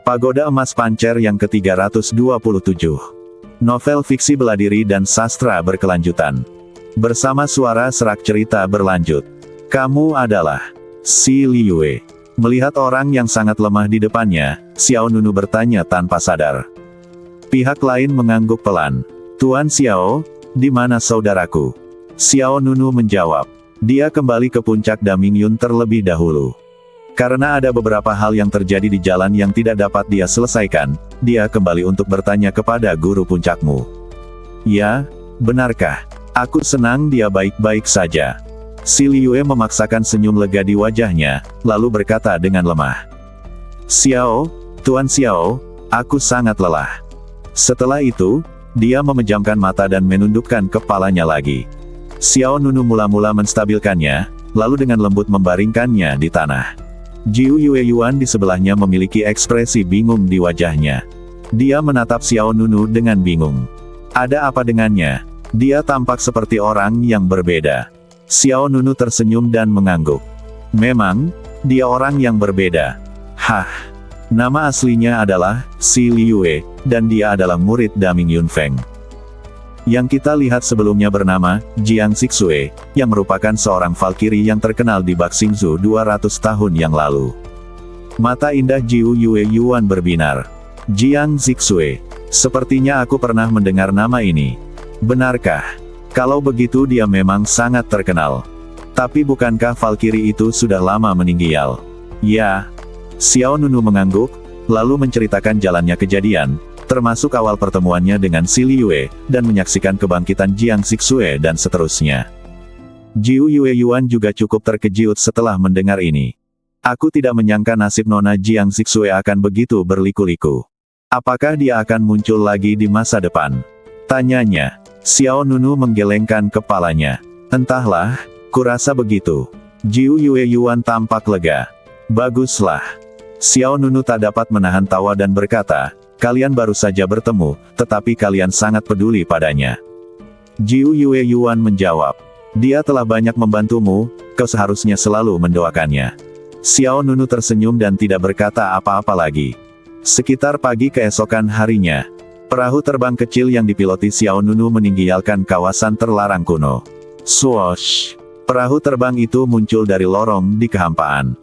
Pagoda Emas Pancer yang ke-327. Novel fiksi bela diri dan sastra berkelanjutan. Bersama suara serak cerita berlanjut. Kamu adalah Si Liyue. Melihat orang yang sangat lemah di depannya, Xiao Nunu bertanya tanpa sadar. Pihak lain mengangguk pelan. Tuan Xiao, di mana saudaraku? Xiao Nunu menjawab. Dia kembali ke puncak Damingyun terlebih dahulu. Karena ada beberapa hal yang terjadi di jalan yang tidak dapat dia selesaikan, dia kembali untuk bertanya kepada guru puncakmu. Ya, benarkah? Aku senang dia baik-baik saja. Si Liyue memaksakan senyum lega di wajahnya, lalu berkata dengan lemah. Xiao, Tuan Xiao, aku sangat lelah. Setelah itu, dia memejamkan mata dan menundukkan kepalanya lagi. Xiao Nunu mula-mula menstabilkannya, lalu dengan lembut membaringkannya di tanah. Jiu Yue Yuan di sebelahnya memiliki ekspresi bingung di wajahnya. Dia menatap Xiao Nunu dengan bingung. Ada apa dengannya? Dia tampak seperti orang yang berbeda. Xiao Nunu tersenyum dan mengangguk. Memang, dia orang yang berbeda. Hah. Nama aslinya adalah Si Liyue, dan dia adalah murid Damingyun Feng. Yang kita lihat sebelumnya bernama Jiang Zixue, yang merupakan seorang Valkyrie yang terkenal di Baxingzhu 200 tahun yang lalu. Mata indah Jiu Yue Yuan berbinar. Jiang Zixue. Sepertinya aku pernah mendengar nama ini. Benarkah? Kalau begitu dia memang sangat terkenal. Tapi bukankah Valkyrie itu sudah lama meninggal? Ya. Xiao Nunu mengangguk, lalu menceritakan jalannya kejadian, termasuk awal pertemuannya dengan Si Liyue, dan menyaksikan kebangkitan Jiang Zixue dan seterusnya. Jiu Yue Yuan juga cukup terkejut setelah mendengar ini. Aku tidak menyangka nasib Nona Jiang Zixue akan begitu berliku-liku. Apakah dia akan muncul lagi di masa depan? Tanyanya. Xiao Nunu menggelengkan kepalanya. Entahlah, kurasa begitu. Jiu Yue Yuan tampak lega. Baguslah. Xiao Nunu tak dapat menahan tawa dan berkata, kalian baru saja bertemu, tetapi kalian sangat peduli padanya. Jiu Yue Yuan menjawab. Dia telah banyak membantumu, kau seharusnya selalu mendoakannya. Xiao Nunu tersenyum dan tidak berkata apa-apa lagi. Sekitar pagi keesokan harinya, perahu terbang kecil yang dipiloti Xiao Nunu meninggalkan kawasan terlarang kuno. Swoosh! Perahu terbang itu muncul dari lorong di kehampaan.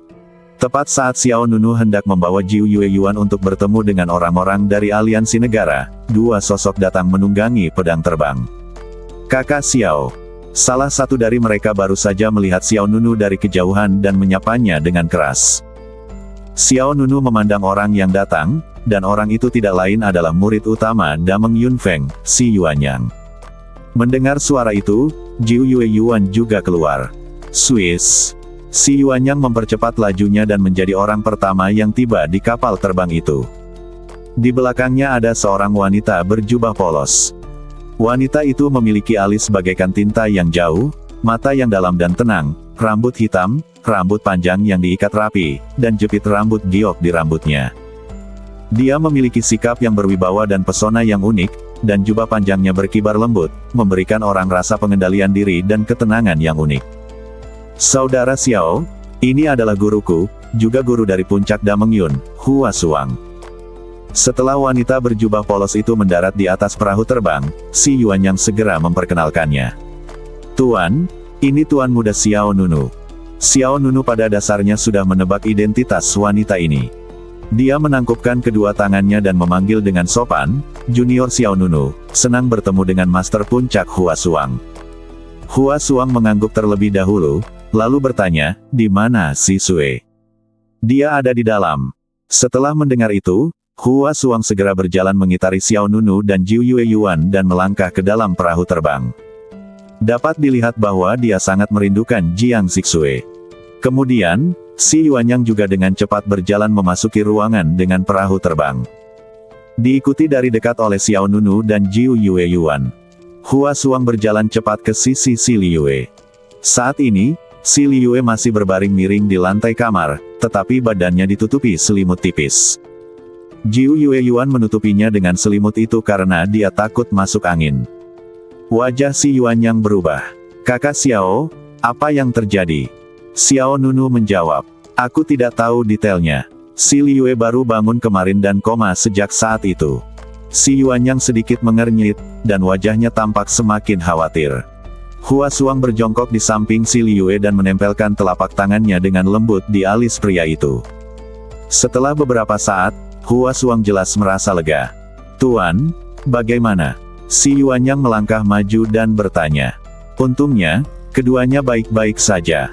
Tepat saat Xiao Nunu hendak membawa Jiu Yue Yuan untuk bertemu dengan orang-orang dari aliansi negara, dua sosok datang menunggangi pedang terbang. Kakak Xiao. Salah satu dari mereka baru saja melihat Xiao Nunu dari kejauhan dan menyapanya dengan keras. Xiao Nunu memandang orang yang datang, dan orang itu tidak lain adalah murid utama Damingyun Feng, Si Yuanyang. Mendengar suara itu, Jiu Yue Yuan juga keluar. Swiss. Si Yuanyang mempercepat lajunya dan menjadi orang pertama yang tiba di kapal terbang itu. Di belakangnya ada seorang wanita berjubah polos. Wanita itu memiliki alis bagaikan tinta yang jauh, mata yang dalam dan tenang, rambut hitam, rambut panjang yang diikat rapi, dan jepit rambut giok di rambutnya. Dia memiliki sikap yang berwibawa dan pesona yang unik, dan jubah panjangnya berkibar lembut, memberikan orang rasa pengendalian diri dan ketenangan yang unik. Saudara Xiao, ini adalah guruku, juga guru dari puncak Damingyun, Hua Suang. Setelah wanita berjubah polos itu mendarat di atas perahu terbang, Si Yuanyang segera memperkenalkannya. Tuan, ini Tuan muda Xiao Nunu. Xiao Nunu pada dasarnya sudah menebak identitas wanita ini. Dia menangkupkan kedua tangannya dan memanggil dengan sopan, Junior Xiao Nunu, senang bertemu dengan Master Puncak Hua Suang. Hua Suang mengangguk terlebih dahulu, lalu bertanya, di mana Si Sue? Dia ada di dalam. Setelah mendengar itu, Hua Suang segera berjalan mengitari Xiao Nunu dan Jiu Yue Yuan dan melangkah ke dalam perahu terbang. Dapat dilihat bahwa dia sangat merindukan Jiang Zixue. Kemudian, Si Yuanyang juga dengan cepat berjalan memasuki ruangan dengan perahu terbang. Diikuti dari dekat oleh Xiao Nunu dan Jiu Yue Yuan. Hua Suang berjalan cepat ke sisi Si Liyue. Saat ini, Si Liyue masih berbaring miring di lantai kamar, tetapi badannya ditutupi selimut tipis. Jiu Yue Yuan menutupinya dengan selimut itu karena dia takut masuk angin. Wajah Si Yuanyang berubah. Kakak Xiao, apa yang terjadi? Xiao Nunu menjawab. Aku tidak tahu detailnya. Si Liyue baru bangun kemarin dan koma sejak saat itu. Si Yuanyang sedikit mengernyit, dan wajahnya tampak semakin khawatir. Hua Suang berjongkok di samping si Liyue dan menempelkan telapak tangannya dengan lembut di alis pria itu. Setelah beberapa saat, Hua Suang jelas merasa lega. "Tuan, bagaimana?" Si Yuanyang melangkah maju dan bertanya. Untungnya, keduanya baik-baik saja.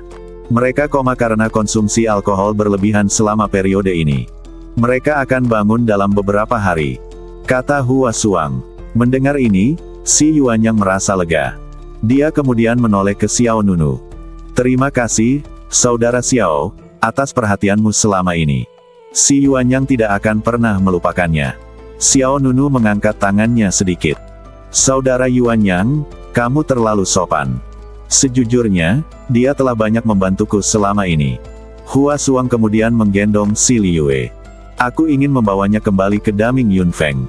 Mereka koma karena konsumsi alkohol berlebihan selama periode ini. Mereka akan bangun dalam beberapa hari, kata Hua Suang. Mendengar ini, si Yuanyang merasa lega. Dia kemudian menoleh ke Xiao Nunu. "Terima kasih, saudara Xiao, atas perhatianmu selama ini." Si Yuanyang tidak akan pernah melupakannya. Xiao Nunu mengangkat tangannya sedikit. "Saudara Yuanyang, kamu terlalu sopan. Sejujurnya, dia telah banyak membantuku selama ini." Hua Suang kemudian menggendong si Liyue. "Aku ingin membawanya kembali ke Daming Yunfeng."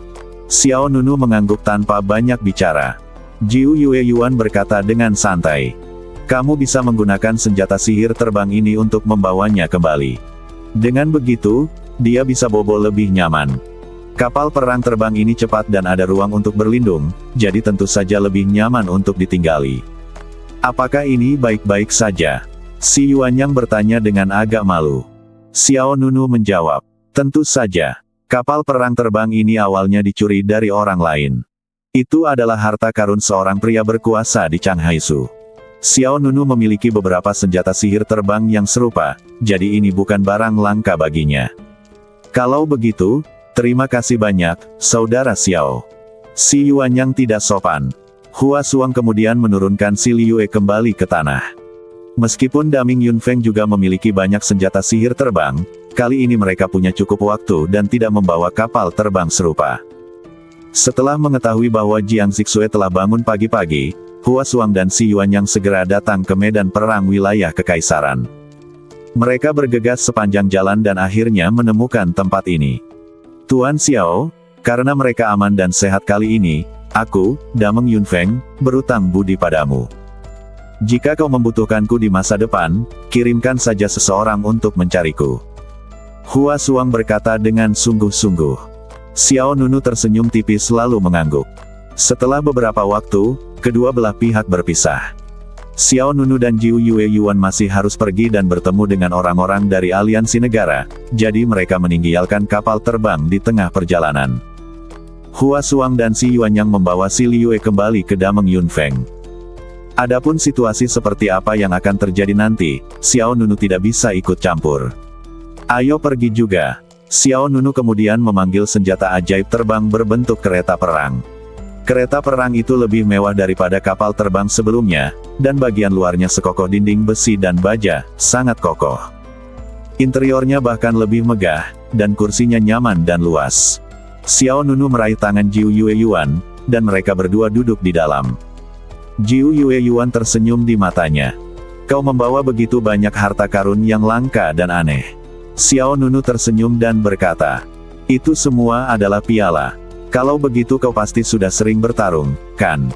Xiao Nunu mengangguk tanpa banyak bicara. Jiu Yue Yuan berkata dengan santai. "Kamu bisa menggunakan senjata sihir terbang ini untuk membawanya kembali. Dengan begitu, dia bisa bobo lebih nyaman. Kapal perang terbang ini cepat dan ada ruang untuk berlindung, jadi tentu saja lebih nyaman untuk ditinggali." "Apakah ini baik-baik saja?" Si Yuanyang bertanya dengan agak malu. Xiao Nunu menjawab, "Tentu saja. Kapal perang terbang ini awalnya dicuri dari orang lain. Itu adalah harta karun seorang pria berkuasa di Changhaisu. Xiao Nunu memiliki beberapa senjata sihir terbang yang serupa, jadi ini bukan barang langka baginya." "Kalau begitu, terima kasih banyak, saudara Xiao." Si Yuanyang tidak sopan. Hua Suang kemudian menurunkan si Liyue kembali ke tanah. Meskipun Daming Yunfeng juga memiliki banyak senjata sihir terbang, kali ini mereka punya cukup waktu dan tidak membawa kapal terbang serupa. Setelah mengetahui bahwa Jiang Zixue telah bangun pagi-pagi, Hua Suang dan si Yuanyang segera datang ke medan perang wilayah kekaisaran. Mereka bergegas sepanjang jalan dan akhirnya menemukan tempat ini. "Tuan Xiao, karena mereka aman dan sehat kali ini, aku, Dameng Yunfeng, berutang budi padamu. Jika kau membutuhkanku di masa depan, kirimkan saja seseorang untuk mencariku." Hua Suang berkata dengan sungguh-sungguh. Xiao Nunu tersenyum tipis lalu mengangguk. Setelah beberapa waktu, kedua belah pihak berpisah. Xiao Nunu dan Jiu Yue Yuan masih harus pergi dan bertemu dengan orang-orang dari aliansi negara, jadi mereka meninggalkan kapal terbang di tengah perjalanan. Hua Suang dan si Yuanyang membawa si Liyue kembali ke Dameng Yunfeng. Adapun situasi seperti apa yang akan terjadi nanti, Xiao Nunu tidak bisa ikut campur. "Ayo pergi juga." Xiao Nunu kemudian memanggil senjata ajaib terbang berbentuk kereta perang. Kereta perang itu lebih mewah daripada kapal terbang sebelumnya, dan bagian luarnya sekokoh dinding besi dan baja, sangat kokoh. Interiornya bahkan lebih megah, dan kursinya nyaman dan luas. Xiao Nunu meraih tangan Jiu Yue Yuan, dan mereka berdua duduk di dalam. Jiu Yue Yuan tersenyum di matanya. "Kau membawa begitu banyak harta karun yang langka dan aneh." Xiao Nunu tersenyum dan berkata, "Itu semua adalah piala. Kalau begitu kau pasti sudah sering bertarung, kan?"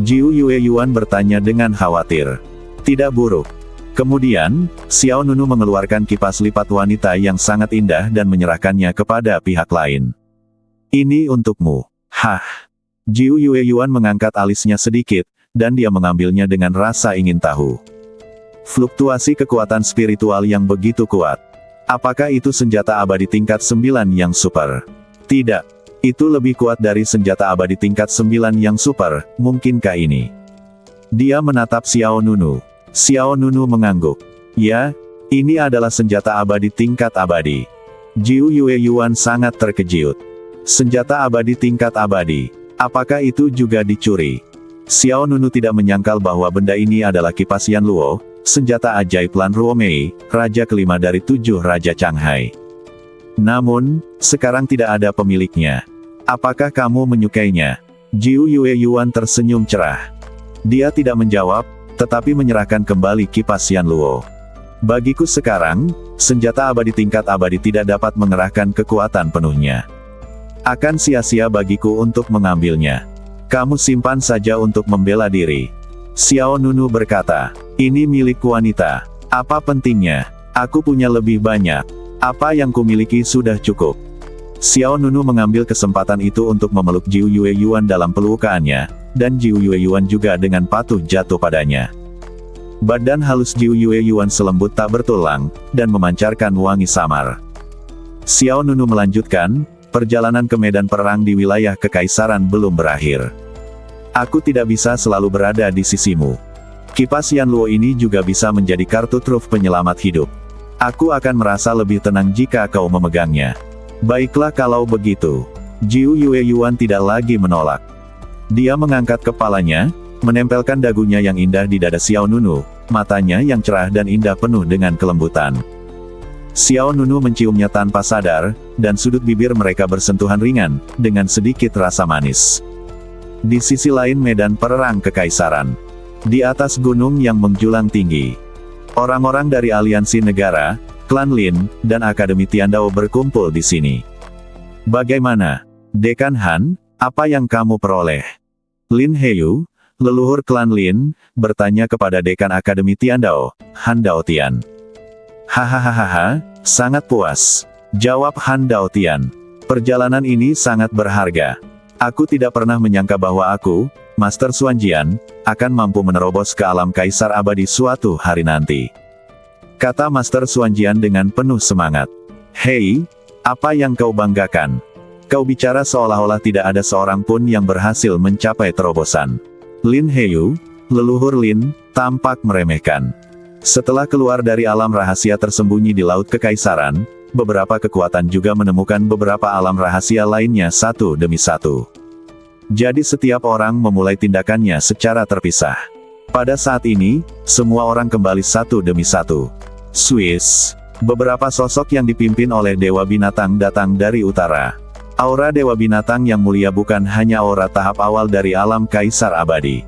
Jiu Yue Yuan bertanya dengan khawatir. "Tidak buruk." Kemudian, Xiao Nunu mengeluarkan kipas lipat wanita yang sangat indah dan menyerahkannya kepada pihak lain. "Ini untukmu." "Hah?" Jiu Yue Yuan mengangkat alisnya sedikit, dan dia mengambilnya dengan rasa ingin tahu. Fluktuasi kekuatan spiritual yang begitu kuat. Apakah itu senjata abadi tingkat 9 yang super? Tidak. Itu lebih kuat dari senjata abadi tingkat 9 yang super, mungkinkah ini? Dia menatap Xiao Nunu. Xiao Nunu mengangguk. "Ya, ini adalah senjata abadi tingkat abadi." Jiu Yue Yuan sangat terkejut. Senjata abadi tingkat abadi. Apakah itu juga dicuri? Xiao Nunu tidak menyangkal bahwa benda ini adalah kipas Yan Luo, senjata ajaib Lan Ruomei, raja kelima dari 7 Raja Changhai. Namun, sekarang tidak ada pemiliknya. Apakah kamu menyukainya? Jiu Yue Yuan tersenyum cerah. Dia tidak menjawab, tetapi menyerahkan kembali kipas Yan Luo. "Bagiku sekarang, senjata abadi tingkat abadi tidak dapat mengerahkan kekuatan penuhnya. Akan sia-sia bagiku untuk mengambilnya. Kamu simpan saja untuk membela diri." Xiao Nunu berkata, "Ini milik wanita. Apa pentingnya? Aku punya lebih banyak." Apa yang kumiliki sudah cukup. Xiao Nunu mengambil kesempatan itu untuk memeluk Jiu Yue Yuan dalam pelukaannya, dan Jiu Yue Yuan juga dengan patuh jatuh padanya. Badan halus Jiu Yue Yuan selembut tak bertulang, dan memancarkan wangi samar. Xiao Nunu melanjutkan, perjalanan ke medan perang di wilayah kekaisaran belum berakhir. Aku tidak bisa selalu berada di sisimu. Kipas Yanluo ini juga bisa menjadi kartu truf penyelamat hidup. Aku akan merasa lebih tenang jika kau memegangnya. Baiklah kalau begitu. Jiu Yue Yuan tidak lagi menolak. Dia mengangkat kepalanya, menempelkan dagunya yang indah di dada Xiao Nunu, matanya yang cerah dan indah penuh dengan kelembutan. Xiao Nunu menciumnya tanpa sadar, dan sudut bibir mereka bersentuhan ringan, dengan sedikit rasa manis. Di sisi lain medan perang kekaisaran. Di atas gunung yang menjulang tinggi. Orang-orang dari aliansi negara, Klan Lin, dan Akademi Tiandao berkumpul di sini. Bagaimana, Dekan Han, apa yang kamu peroleh? Lin Heyu, leluhur Klan Lin, bertanya kepada Dekan Akademi Tiandao, Han Daotian. Hahaha, sangat puas, jawab Han Daotian. Perjalanan ini sangat berharga. Aku tidak pernah menyangka bahwa aku, Master Xuanjian, akan mampu menerobos ke alam kaisar abadi suatu hari nanti. Kata Master Xuanjian dengan penuh semangat. Hei, apa yang kau banggakan? Kau bicara seolah-olah tidak ada seorang pun yang berhasil mencapai terobosan. Lin Heyu, leluhur Lin, tampak meremehkan. Setelah keluar dari alam rahasia tersembunyi di Laut Kekaisaran, beberapa kekuatan juga menemukan beberapa alam rahasia lainnya satu demi satu. Jadi setiap orang memulai tindakannya secara terpisah. Pada saat ini, semua orang kembali satu demi satu. Swiss. Beberapa sosok yang dipimpin oleh Dewa Binatang datang dari utara. Aura Dewa Binatang yang mulia bukan hanya aura tahap awal dari alam Kaisar Abadi.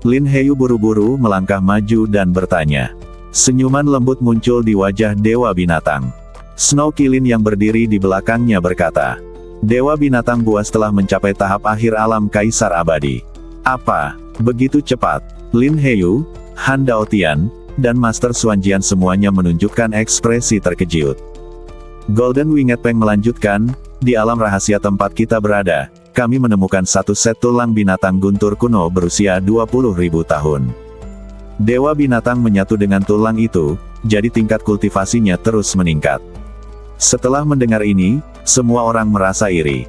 Lin Heyu buru-buru melangkah maju dan bertanya. Senyuman lembut muncul di wajah Dewa Binatang. Snow Kilin yang berdiri di belakangnya berkata. Dewa Binatang buas telah mencapai tahap akhir alam Kaisar Abadi. Apa? Begitu cepat? Lin Heyu, Han Daotian, dan Master Xuanjian semuanya menunjukkan ekspresi terkejut. Golden Winged Peng melanjutkan, di alam rahasia tempat kita berada, kami menemukan satu set tulang binatang guntur kuno berusia 20.000 tahun. Dewa Binatang menyatu dengan tulang itu, jadi tingkat kultivasinya terus meningkat. Setelah mendengar ini, semua orang merasa iri.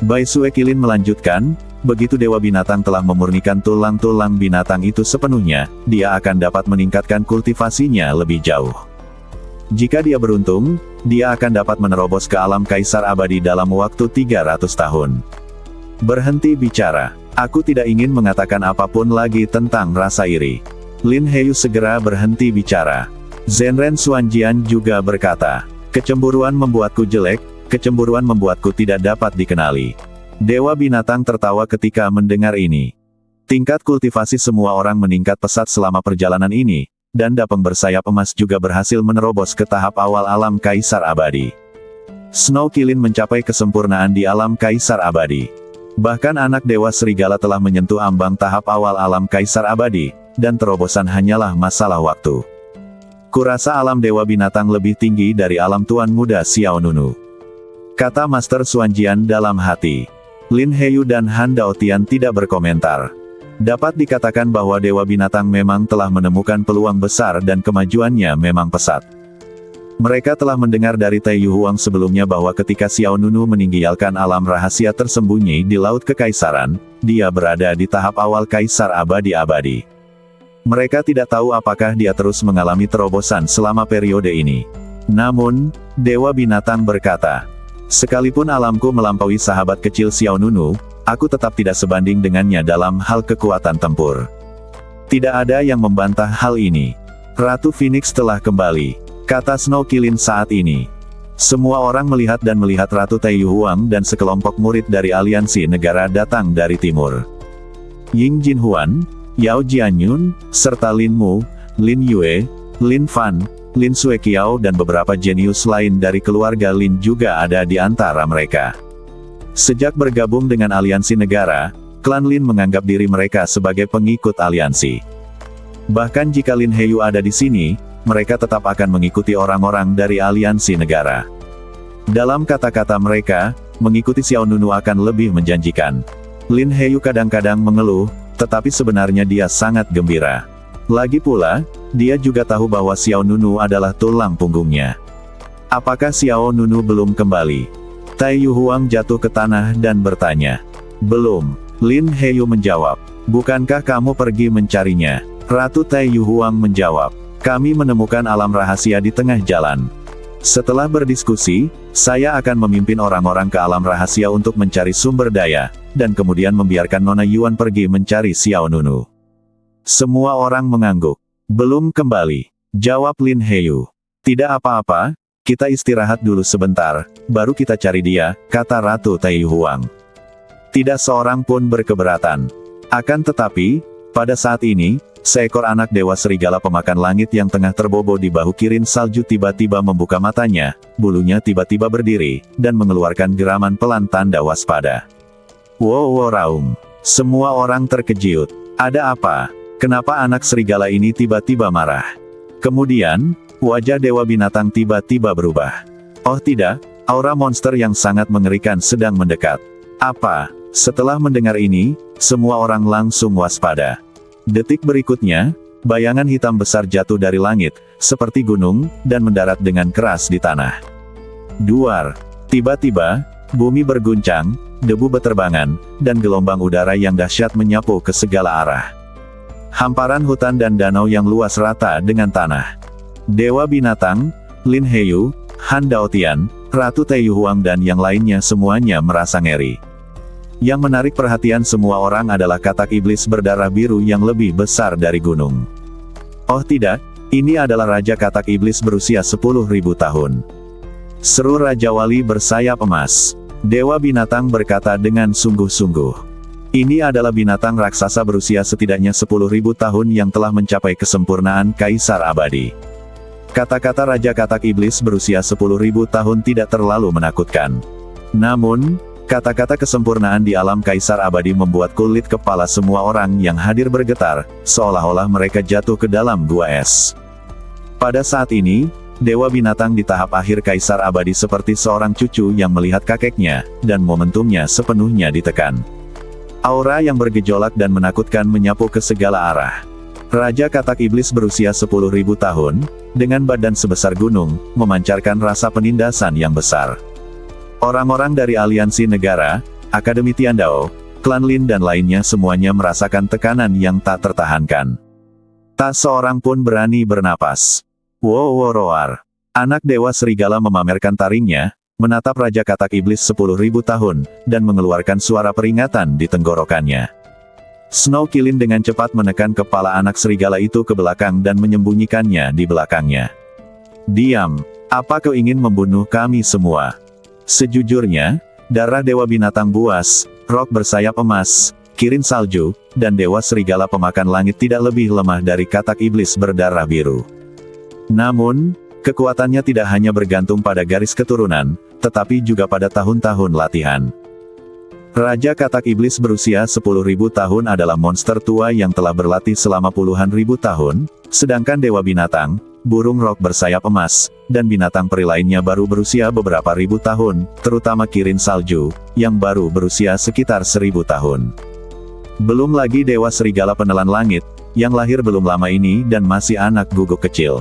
Bai Sue Kilin melanjutkan, begitu Dewa Binatang telah memurnikan tulang-tulang binatang itu sepenuhnya, dia akan dapat meningkatkan kultivasinya lebih jauh. Jika dia beruntung, dia akan dapat menerobos ke alam Kaisar Abadi dalam waktu 300 tahun. Berhenti bicara. Aku tidak ingin mengatakan apapun lagi tentang rasa iri. Lin Heyu segera berhenti bicara. Zhenren Xuanjian juga berkata, kecemburuan membuatku jelek, kecemburuan membuatku tidak dapat dikenali. Dewa Binatang tertawa ketika mendengar ini. Tingkat kultivasi semua orang meningkat pesat selama perjalanan ini, dan Dapeng bersayap emas juga berhasil menerobos ke tahap awal alam Kaisar Abadi. Snow Kilin mencapai kesempurnaan di alam Kaisar Abadi. Bahkan anak Dewa Serigala telah menyentuh ambang tahap awal alam Kaisar Abadi, dan terobosan hanyalah masalah waktu. Kurasa alam Dewa Binatang lebih tinggi dari alam Tuan Muda Xiao Nunu. Kata Master Xuanjian dalam hati. Lin Heyu dan Han Daotian tidak berkomentar. Dapat dikatakan bahwa Dewa Binatang memang telah menemukan peluang besar dan kemajuannya memang pesat. Mereka telah mendengar dari Tai Yu Huang sebelumnya bahwa ketika Xiao Nunu meninggalkan alam rahasia tersembunyi di Laut Kekaisaran, dia berada di tahap awal Kaisar Abadi-Abadi. Mereka tidak tahu apakah dia terus mengalami terobosan selama periode ini. Namun, Dewa Binatang berkata, sekalipun alamku melampaui sahabat kecil Xiao Nunu, aku tetap tidak sebanding dengannya dalam hal kekuatan tempur. Tidak ada yang membantah hal ini. Ratu Phoenix telah kembali, kata Snow Kilin saat ini. Semua orang melihat dan melihat Ratu Tai Yu Huang dan sekelompok murid dari aliansi negara datang dari timur. Ying Jinhuan, Yao Jianyun, serta Lin Mu, Lin Yue, Lin Fan, Lin Suekiao dan beberapa jenius lain dari keluarga Lin juga ada di antara mereka. Sejak bergabung dengan aliansi negara, klan Lin menganggap diri mereka sebagai pengikut aliansi. Bahkan jika Lin Heyu ada di sini, mereka tetap akan mengikuti orang-orang dari aliansi negara. Dalam kata-kata mereka, mengikuti Xiao Nunu akan lebih menjanjikan. Lin Heyu kadang-kadang mengeluh, tetapi sebenarnya dia sangat gembira. Lagi pula, dia juga tahu bahwa Xiao Nunu adalah tulang punggungnya. Apakah Xiao Nunu belum kembali? Tai Yu Huang jatuh ke tanah dan bertanya. Belum. Lin Heyu menjawab. Bukankah kamu pergi mencarinya? Ratu Tai Yu Huang menjawab. Kami menemukan alam rahasia di tengah jalan. Setelah berdiskusi, saya akan memimpin orang-orang ke alam rahasia untuk mencari sumber daya, dan kemudian membiarkan Nona Yuan pergi mencari Xiao Nunu. Semua orang mengangguk. Belum kembali, jawab Lin Heyu. Tidak apa-apa, kita istirahat dulu sebentar, baru kita cari dia, kata Ratu Tai Yu Huang. Tidak seorang pun berkeberatan. Akan tetapi, pada saat ini, seekor anak dewa serigala pemakan langit yang tengah terbobo di bahu Kirin Salju tiba-tiba membuka matanya, bulunya tiba-tiba berdiri, dan mengeluarkan geraman pelan tanda waspada. Wow raung. Semua orang terkejut. Ada apa? Kenapa anak serigala ini tiba-tiba marah? Kemudian, wajah dewa binatang tiba-tiba berubah. Oh tidak, aura monster yang sangat mengerikan sedang mendekat. Apa? Setelah mendengar ini, semua orang langsung waspada. Detik berikutnya, bayangan hitam besar jatuh dari langit, seperti gunung, dan mendarat dengan keras di tanah. Duar. Tiba-tiba, bumi berguncang, debu beterbangan, dan gelombang udara yang dahsyat menyapu ke segala arah. Hamparan hutan dan danau yang luas rata dengan tanah. Dewa binatang, Lin Heyu, Han Daotian, Ratu Tai Yu Huang dan yang lainnya semuanya merasa ngeri. Yang menarik perhatian semua orang adalah katak iblis berdarah biru yang lebih besar dari gunung. Oh tidak, ini adalah Raja Katak Iblis berusia 10.000 tahun. Seru Raja Wali bersayap emas. Dewa binatang berkata dengan sungguh-sungguh. Ini adalah binatang raksasa berusia setidaknya 10.000 tahun yang telah mencapai kesempurnaan Kaisar Abadi. Kata-kata Raja Katak Iblis berusia 10.000 tahun tidak terlalu menakutkan. Namun, kata-kata kesempurnaan di alam Kaisar Abadi membuat kulit kepala semua orang yang hadir bergetar, seolah-olah mereka jatuh ke dalam gua es. Pada saat ini, Dewa Binatang di tahap akhir Kaisar Abadi seperti seorang cucu yang melihat kakeknya, dan momentumnya sepenuhnya ditekan. Aura yang bergejolak dan menakutkan menyapu ke segala arah. Raja Katak Iblis berusia 10.000 tahun, dengan badan sebesar gunung, memancarkan rasa penindasan yang besar. Orang-orang dari aliansi negara, Akademi Tiandao, Klan Lin dan lainnya semuanya merasakan tekanan yang tak tertahankan. Tak seorang pun berani bernapas. Wow roar. Anak dewa serigala memamerkan taringnya, menatap Raja Katak Iblis 10.000 tahun, dan mengeluarkan suara peringatan di tenggorokannya. Snow Kilin dengan cepat menekan kepala anak serigala itu ke belakang dan menyembunyikannya di belakangnya. Diam, apa kau ingin membunuh kami semua? Sejujurnya, darah Dewa Binatang buas, Rock bersayap emas, Kirin Salju, dan Dewa Serigala Pemakan Langit tidak lebih lemah dari Katak Iblis berdarah biru. Namun, kekuatannya tidak hanya bergantung pada garis keturunan, tetapi juga pada tahun-tahun latihan. Raja Katak Iblis berusia 10.000 tahun adalah monster tua yang telah berlatih selama puluhan ribu tahun, sedangkan Dewa Binatang, burung Rock bersayap emas, dan binatang peri lainnya baru berusia beberapa ribu tahun, terutama Kirin Salju, yang baru berusia sekitar 1.000 tahun. Belum lagi Dewa Serigala Penelan Langit, yang lahir belum lama ini dan masih anak guguk kecil.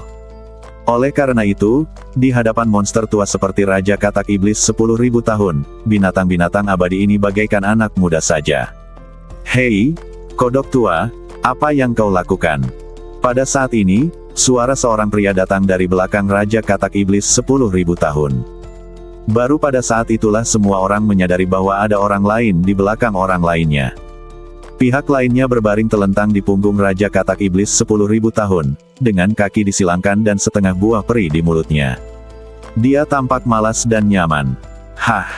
Oleh karena itu, di hadapan monster tua seperti Raja Katak Iblis 10.000 tahun, binatang-binatang abadi ini bagaikan anak muda saja. Hei, kodok tua, apa yang kau lakukan? Pada saat ini, suara seorang pria datang dari belakang Raja Katak Iblis 10.000 tahun. Baru pada saat itulah semua orang menyadari bahwa ada orang lain di belakang orang lainnya. Pihak lainnya berbaring telentang di punggung Raja Katak Iblis 10.000 tahun, dengan kaki disilangkan dan setengah buah peri di mulutnya. Dia tampak malas dan nyaman. Hah!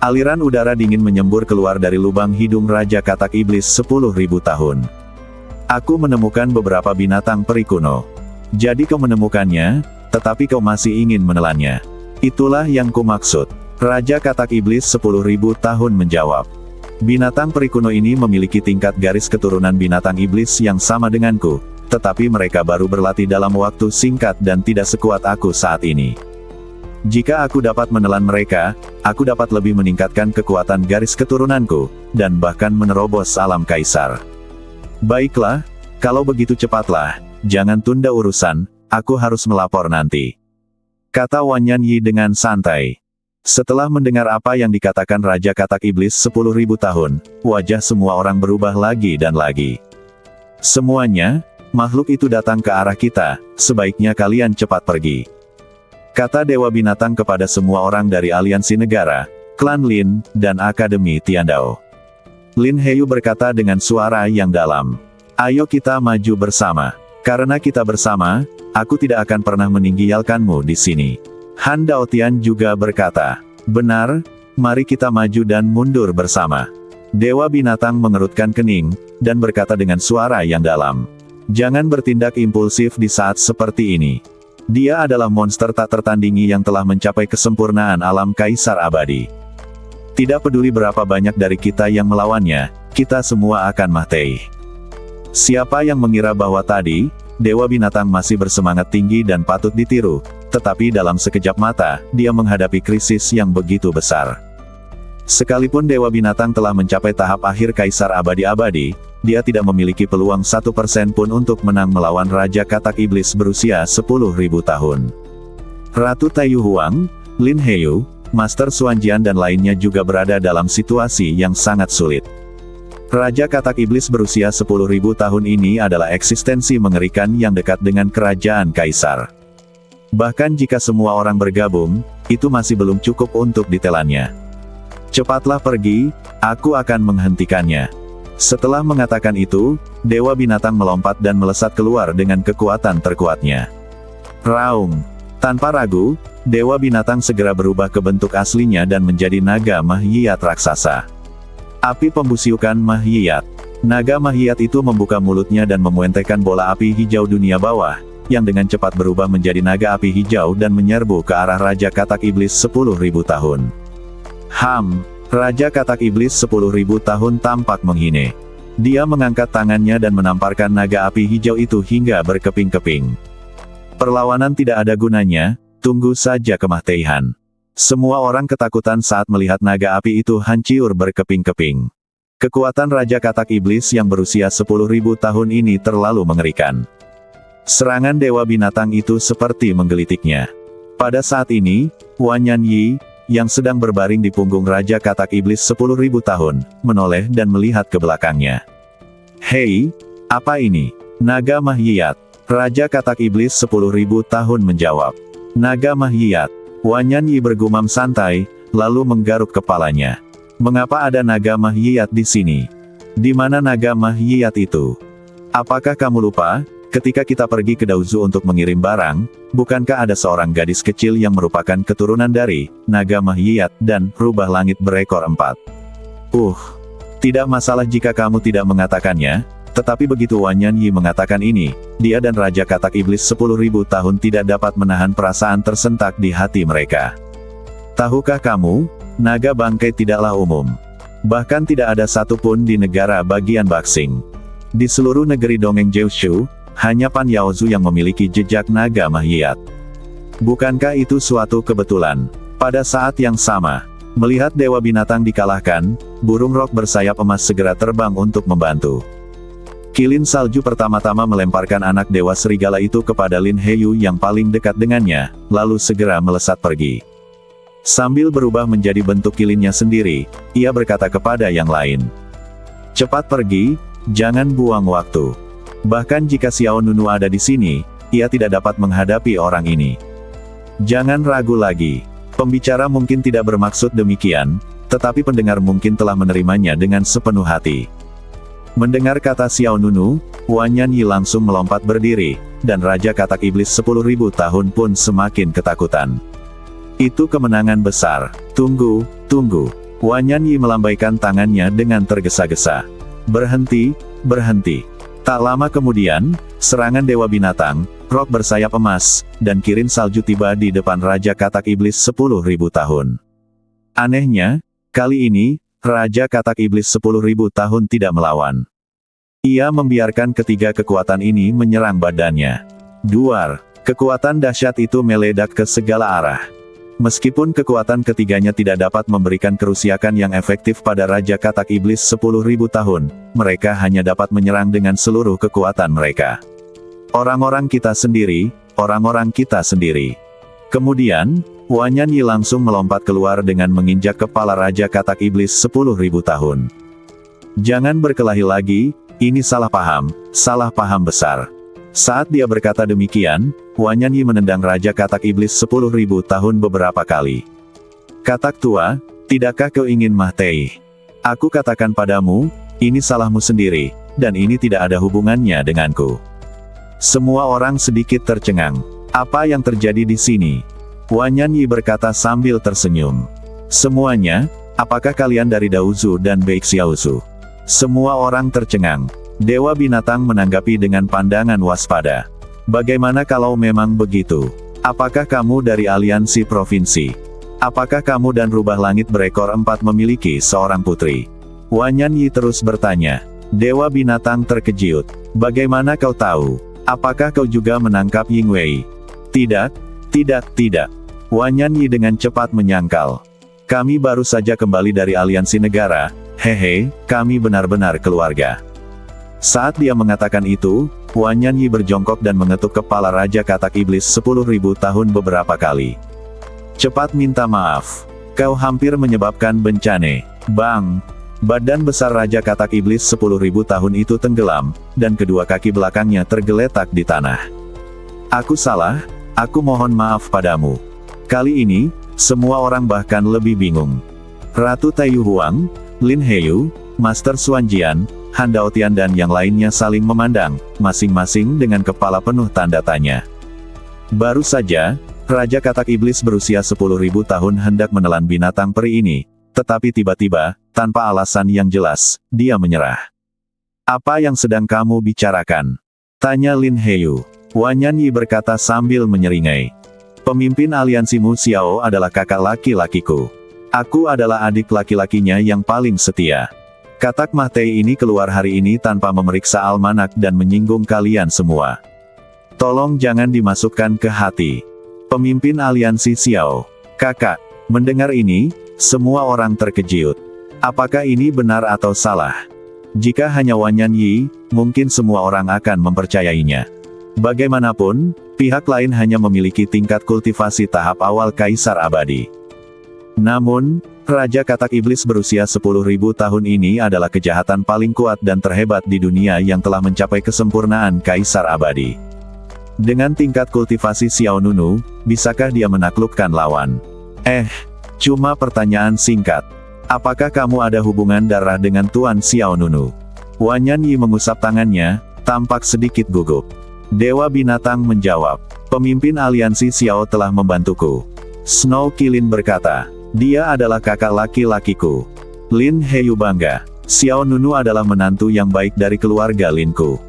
Aliran udara dingin menyembur keluar dari lubang hidung Raja Katak Iblis 10.000 tahun. Aku menemukan beberapa binatang peri kuno. Jadi kau menemukannya, tetapi kau masih ingin menelannya. Itulah yang kumaksud. Raja Katak Iblis 10.000 tahun menjawab. Binatang peri kuno ini memiliki tingkat garis keturunan binatang iblis yang sama denganku, tetapi mereka baru berlatih dalam waktu singkat dan tidak sekuat aku saat ini. Jika aku dapat menelan mereka, aku dapat lebih meningkatkan kekuatan garis keturunanku, dan bahkan menerobos alam kaisar. Baiklah, kalau begitu cepatlah, jangan tunda urusan, aku harus melapor nanti. Kata Wanyan Yi dengan santai. Setelah mendengar apa yang dikatakan Raja Katak Iblis 10.000 tahun, wajah semua orang berubah lagi dan lagi. Semuanya, makhluk itu datang ke arah kita, sebaiknya kalian cepat pergi. Kata Dewa Binatang kepada semua orang dari aliansi negara, klan Lin, dan Akademi Tiandao. Lin Heyu berkata dengan suara yang dalam. Ayo kita maju bersama. Karena kita bersama, aku tidak akan pernah meninggalkanmu di sini. Han Daotian juga berkata, benar, mari kita maju dan mundur bersama. Dewa Binatang mengerutkan kening, dan berkata dengan suara yang dalam. Jangan bertindak impulsif di saat seperti ini. Dia adalah monster tak tertandingi yang telah mencapai kesempurnaan alam kaisar abadi. Tidak peduli berapa banyak dari kita yang melawannya, kita semua akan mati. Siapa yang mengira bahwa tadi, Dewa Binatang masih bersemangat tinggi dan patut ditiru, tetapi dalam sekejap mata, dia menghadapi krisis yang begitu besar. Sekalipun Dewa Binatang telah mencapai tahap akhir Kaisar Abadi-Abadi, dia tidak memiliki peluang 1% pun untuk menang melawan Raja Katak Iblis berusia 10.000 tahun. Ratu Taiyu Huang, Lin Heyu, Master Xuanjian dan lainnya juga berada dalam situasi yang sangat sulit. Raja Katak Iblis berusia 10.000 tahun ini adalah eksistensi mengerikan yang dekat dengan kerajaan kaisar. Bahkan jika semua orang bergabung, itu masih belum cukup untuk ditelannya. Cepatlah pergi, aku akan menghentikannya. Setelah mengatakan itu, Dewa Binatang melompat dan melesat keluar dengan kekuatan terkuatnya. Raung! Tanpa ragu, Dewa Binatang segera berubah ke bentuk aslinya dan menjadi naga Mahyiyat raksasa. Api pembusiukan Mahyiyat. Naga Mahyiyat itu membuka mulutnya dan memuentekkan bola api hijau dunia bawah, yang dengan cepat berubah menjadi naga api hijau dan menyerbu ke arah Raja Katak Iblis 10.000 tahun. Raja Katak Iblis 10.000 tahun tampak menghine. Dia mengangkat tangannya dan menamparkan naga api hijau itu hingga berkeping-keping. Perlawanan tidak ada gunanya, tunggu saja kematian. Semua orang ketakutan saat melihat naga api itu hancur berkeping-keping. Kekuatan Raja Katak Iblis yang berusia 10.000 tahun ini terlalu mengerikan. Serangan Dewa Binatang itu seperti menggelitiknya. Pada saat ini, Wanyan Yi, yang sedang berbaring di punggung Raja Katak Iblis 10.000 tahun, menoleh dan melihat ke belakangnya. Hei, apa ini? Naga Mahyiyat. Raja Katak Iblis 10.000 tahun menjawab. Naga Mahyiyat. Wanyan Yi bergumam santai, lalu menggaruk kepalanya. Mengapa ada naga Mahyiyat di sini? Di mana naga Mahyiyat itu? Apakah kamu lupa, ketika kita pergi ke Daozu untuk mengirim barang, bukankah ada seorang gadis kecil yang merupakan keturunan dari naga Mahyiyat dan rubah langit berekor 4? Tidak masalah jika kamu tidak mengatakannya, tetapi begitu Wanyan Yi mengatakan ini, dia dan Raja Katak Iblis 10.000 tahun tidak dapat menahan perasaan tersentak di hati mereka. Tahukah kamu, naga bangkai tidaklah umum. Bahkan tidak ada satupun di negara bagian Baxing. Di seluruh negeri dongeng Jiushu, hanya Pan Yaozu yang memiliki jejak naga Mahyiyat. Bukankah itu suatu kebetulan? Pada saat yang sama, melihat Dewa Binatang dikalahkan, burung rok bersayap emas segera terbang untuk membantu. Kilin salju pertama-tama melemparkan anak Dewa Serigala itu kepada Lin Heyu yang paling dekat dengannya, lalu segera melesat pergi. Sambil berubah menjadi bentuk kilinnya sendiri, ia berkata kepada yang lain. Cepat pergi, jangan buang waktu. Bahkan jika Xiao Nunu ada di sini, ia tidak dapat menghadapi orang ini. Jangan ragu lagi. Pembicara mungkin tidak bermaksud demikian, tetapi pendengar mungkin telah menerimanya dengan sepenuh hati. Mendengar kata Xiao Nunu, Wanyan Yi langsung melompat berdiri, dan Raja Katak Iblis 10.000 tahun pun semakin ketakutan. Itu kemenangan besar. Tunggu. Wanyan Yi melambaikan tangannya dengan tergesa-gesa. Berhenti. Tak lama kemudian, serangan Dewa Binatang, rok bersayap emas, dan kirin salju tiba di depan Raja Katak Iblis 10.000 tahun. Anehnya, kali ini, Raja Katak Iblis 10.000 tahun tidak melawan. Ia membiarkan ketiga kekuatan ini menyerang badannya. Duar, kekuatan dahsyat itu meledak ke segala arah. Meskipun kekuatan ketiganya tidak dapat memberikan kerusakan yang efektif pada Raja Katak Iblis 10.000 tahun, mereka hanya dapat menyerang dengan seluruh kekuatan mereka. Orang-orang kita sendiri, orang-orang kita sendiri. Kemudian, Wanyan Yi langsung melompat keluar dengan menginjak kepala Raja Katak Iblis 10.000 tahun. Jangan berkelahi lagi, ini salah paham besar. Saat dia berkata demikian, Wanyan Yi menendang Raja Katak Iblis 10.000 tahun beberapa kali. Katak tua, tidakkah kau ingin mati? Aku katakan padamu, ini salahmu sendiri, dan ini tidak ada hubungannya denganku. Semua orang sedikit tercengang. Apa yang terjadi di sini? Wanyan Yi berkata sambil tersenyum. Semuanya, apakah kalian dari Daozu dan Beixiaozu? Semua orang tercengang. Dewa Binatang menanggapi dengan pandangan waspada. Bagaimana kalau memang begitu? Apakah kamu dari aliansi provinsi? Apakah kamu dan Rubah Langit berekor 4 memiliki seorang putri? Wanyan Yi terus bertanya. Dewa Binatang terkejut. Bagaimana kau tahu? Apakah kau juga menangkap Ying Wei? Tidak. Wanyan Yi dengan cepat menyangkal. Kami baru saja kembali dari aliansi negara, hehe, kami benar-benar keluarga. Saat dia mengatakan itu, Wanyan Yi berjongkok dan mengetuk kepala Raja Katak Iblis 10.000 tahun beberapa kali. Cepat minta maaf. Kau hampir menyebabkan bencana. Bang! Badan besar Raja Katak Iblis 10.000 tahun itu tenggelam, dan kedua kaki belakangnya tergeletak di tanah. Aku salah, aku mohon maaf padamu. Kali ini, semua orang bahkan lebih bingung. Ratu Taiyu Huang, Lin Heyu, Master Xuanjian, Han Daotian dan yang lainnya saling memandang, masing-masing dengan kepala penuh tanda tanya. Baru saja, Raja Katak Iblis berusia 10.000 tahun hendak menelan binatang peri ini, tetapi tiba-tiba, tanpa alasan yang jelas, dia menyerah. Apa yang sedang kamu bicarakan? Tanya Lin Heyu. Wanyan Yi berkata sambil menyeringai. Pemimpin aliansimu Xiao adalah kakak laki-lakiku. Aku adalah adik laki-lakinya yang paling setia. Katak Mahtei ini keluar hari ini tanpa memeriksa almanak dan menyinggung kalian semua. Tolong jangan dimasukkan ke hati. Pemimpin aliansi Xiao. Kakak, mendengar ini, semua orang terkejut. Apakah ini benar atau salah? Jika hanya Wanyan Yi, mungkin semua orang akan mempercayainya. Bagaimanapun, pihak lain hanya memiliki tingkat kultivasi tahap awal Kaisar Abadi. Namun, Raja Katak Iblis berusia 10.000 tahun ini adalah kejahatan paling kuat dan terhebat di dunia yang telah mencapai kesempurnaan Kaisar Abadi. Dengan tingkat kultivasi Xiao Nunu, bisakah dia menaklukkan lawan? Cuma pertanyaan singkat. Apakah kamu ada hubungan darah dengan Tuan Xiao Nunu? Wanyan Yi mengusap tangannya, tampak sedikit gugup. Dewa Binatang menjawab, pemimpin aliansi Xiao telah membantuku. Snow Kilin berkata, dia adalah kakak laki-lakiku. Lin Heyu bangga, Xiao Nunu adalah menantu yang baik dari keluarga Linku.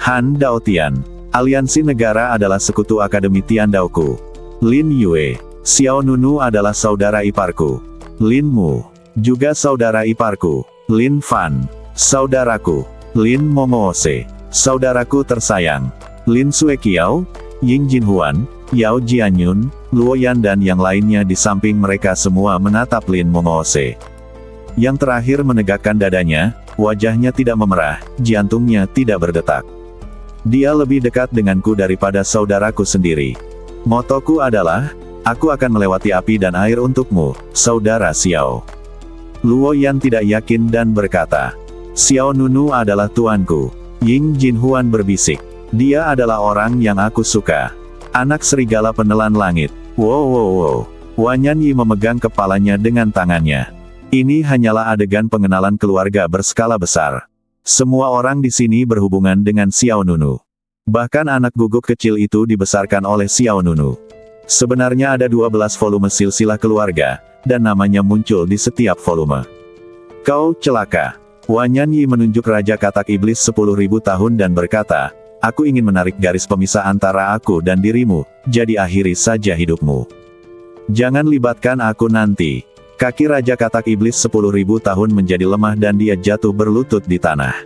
Han Daotian, aliansi negara adalah sekutu Akademi Tiandauku. Lin Yue, Xiao Nunu adalah saudara iparku. Lin Mu, juga saudara iparku. Lin Fan, saudaraku. Lin Momoose, saudaraku tersayang. Lin Suekiao, Ying Jinhuan, Yao Jianyun, Luoyan dan yang lainnya di samping mereka semua menatap Lin Momoose. Yang terakhir menegakkan dadanya, wajahnya tidak memerah, jantungnya tidak berdetak. Dia lebih dekat denganku daripada saudaraku sendiri. Motoku adalah, aku akan melewati api dan air untukmu, saudara Xiao. Luoyan tidak yakin dan berkata, Xiao Nunu adalah tuanku. Ying Jinhuan berbisik. Dia adalah orang yang aku suka. Anak serigala penelan langit. Wow. Wanyan Yi memegang kepalanya dengan tangannya. Ini hanyalah adegan pengenalan keluarga berskala besar. Semua orang di sini berhubungan dengan Xiao Nunu. Bahkan anak guguk kecil itu dibesarkan oleh Xiao Nunu. Sebenarnya ada 12 volume silsilah keluarga, dan namanya muncul di setiap volume. Kau celaka. Wanyan Yi menunjuk Raja Katak Iblis 10.000 tahun dan berkata, aku ingin menarik garis pemisah antara aku dan dirimu, jadi akhiri saja hidupmu. Jangan libatkan aku nanti. Kaki Raja Katak Iblis 10.000 tahun menjadi lemah dan dia jatuh berlutut di tanah.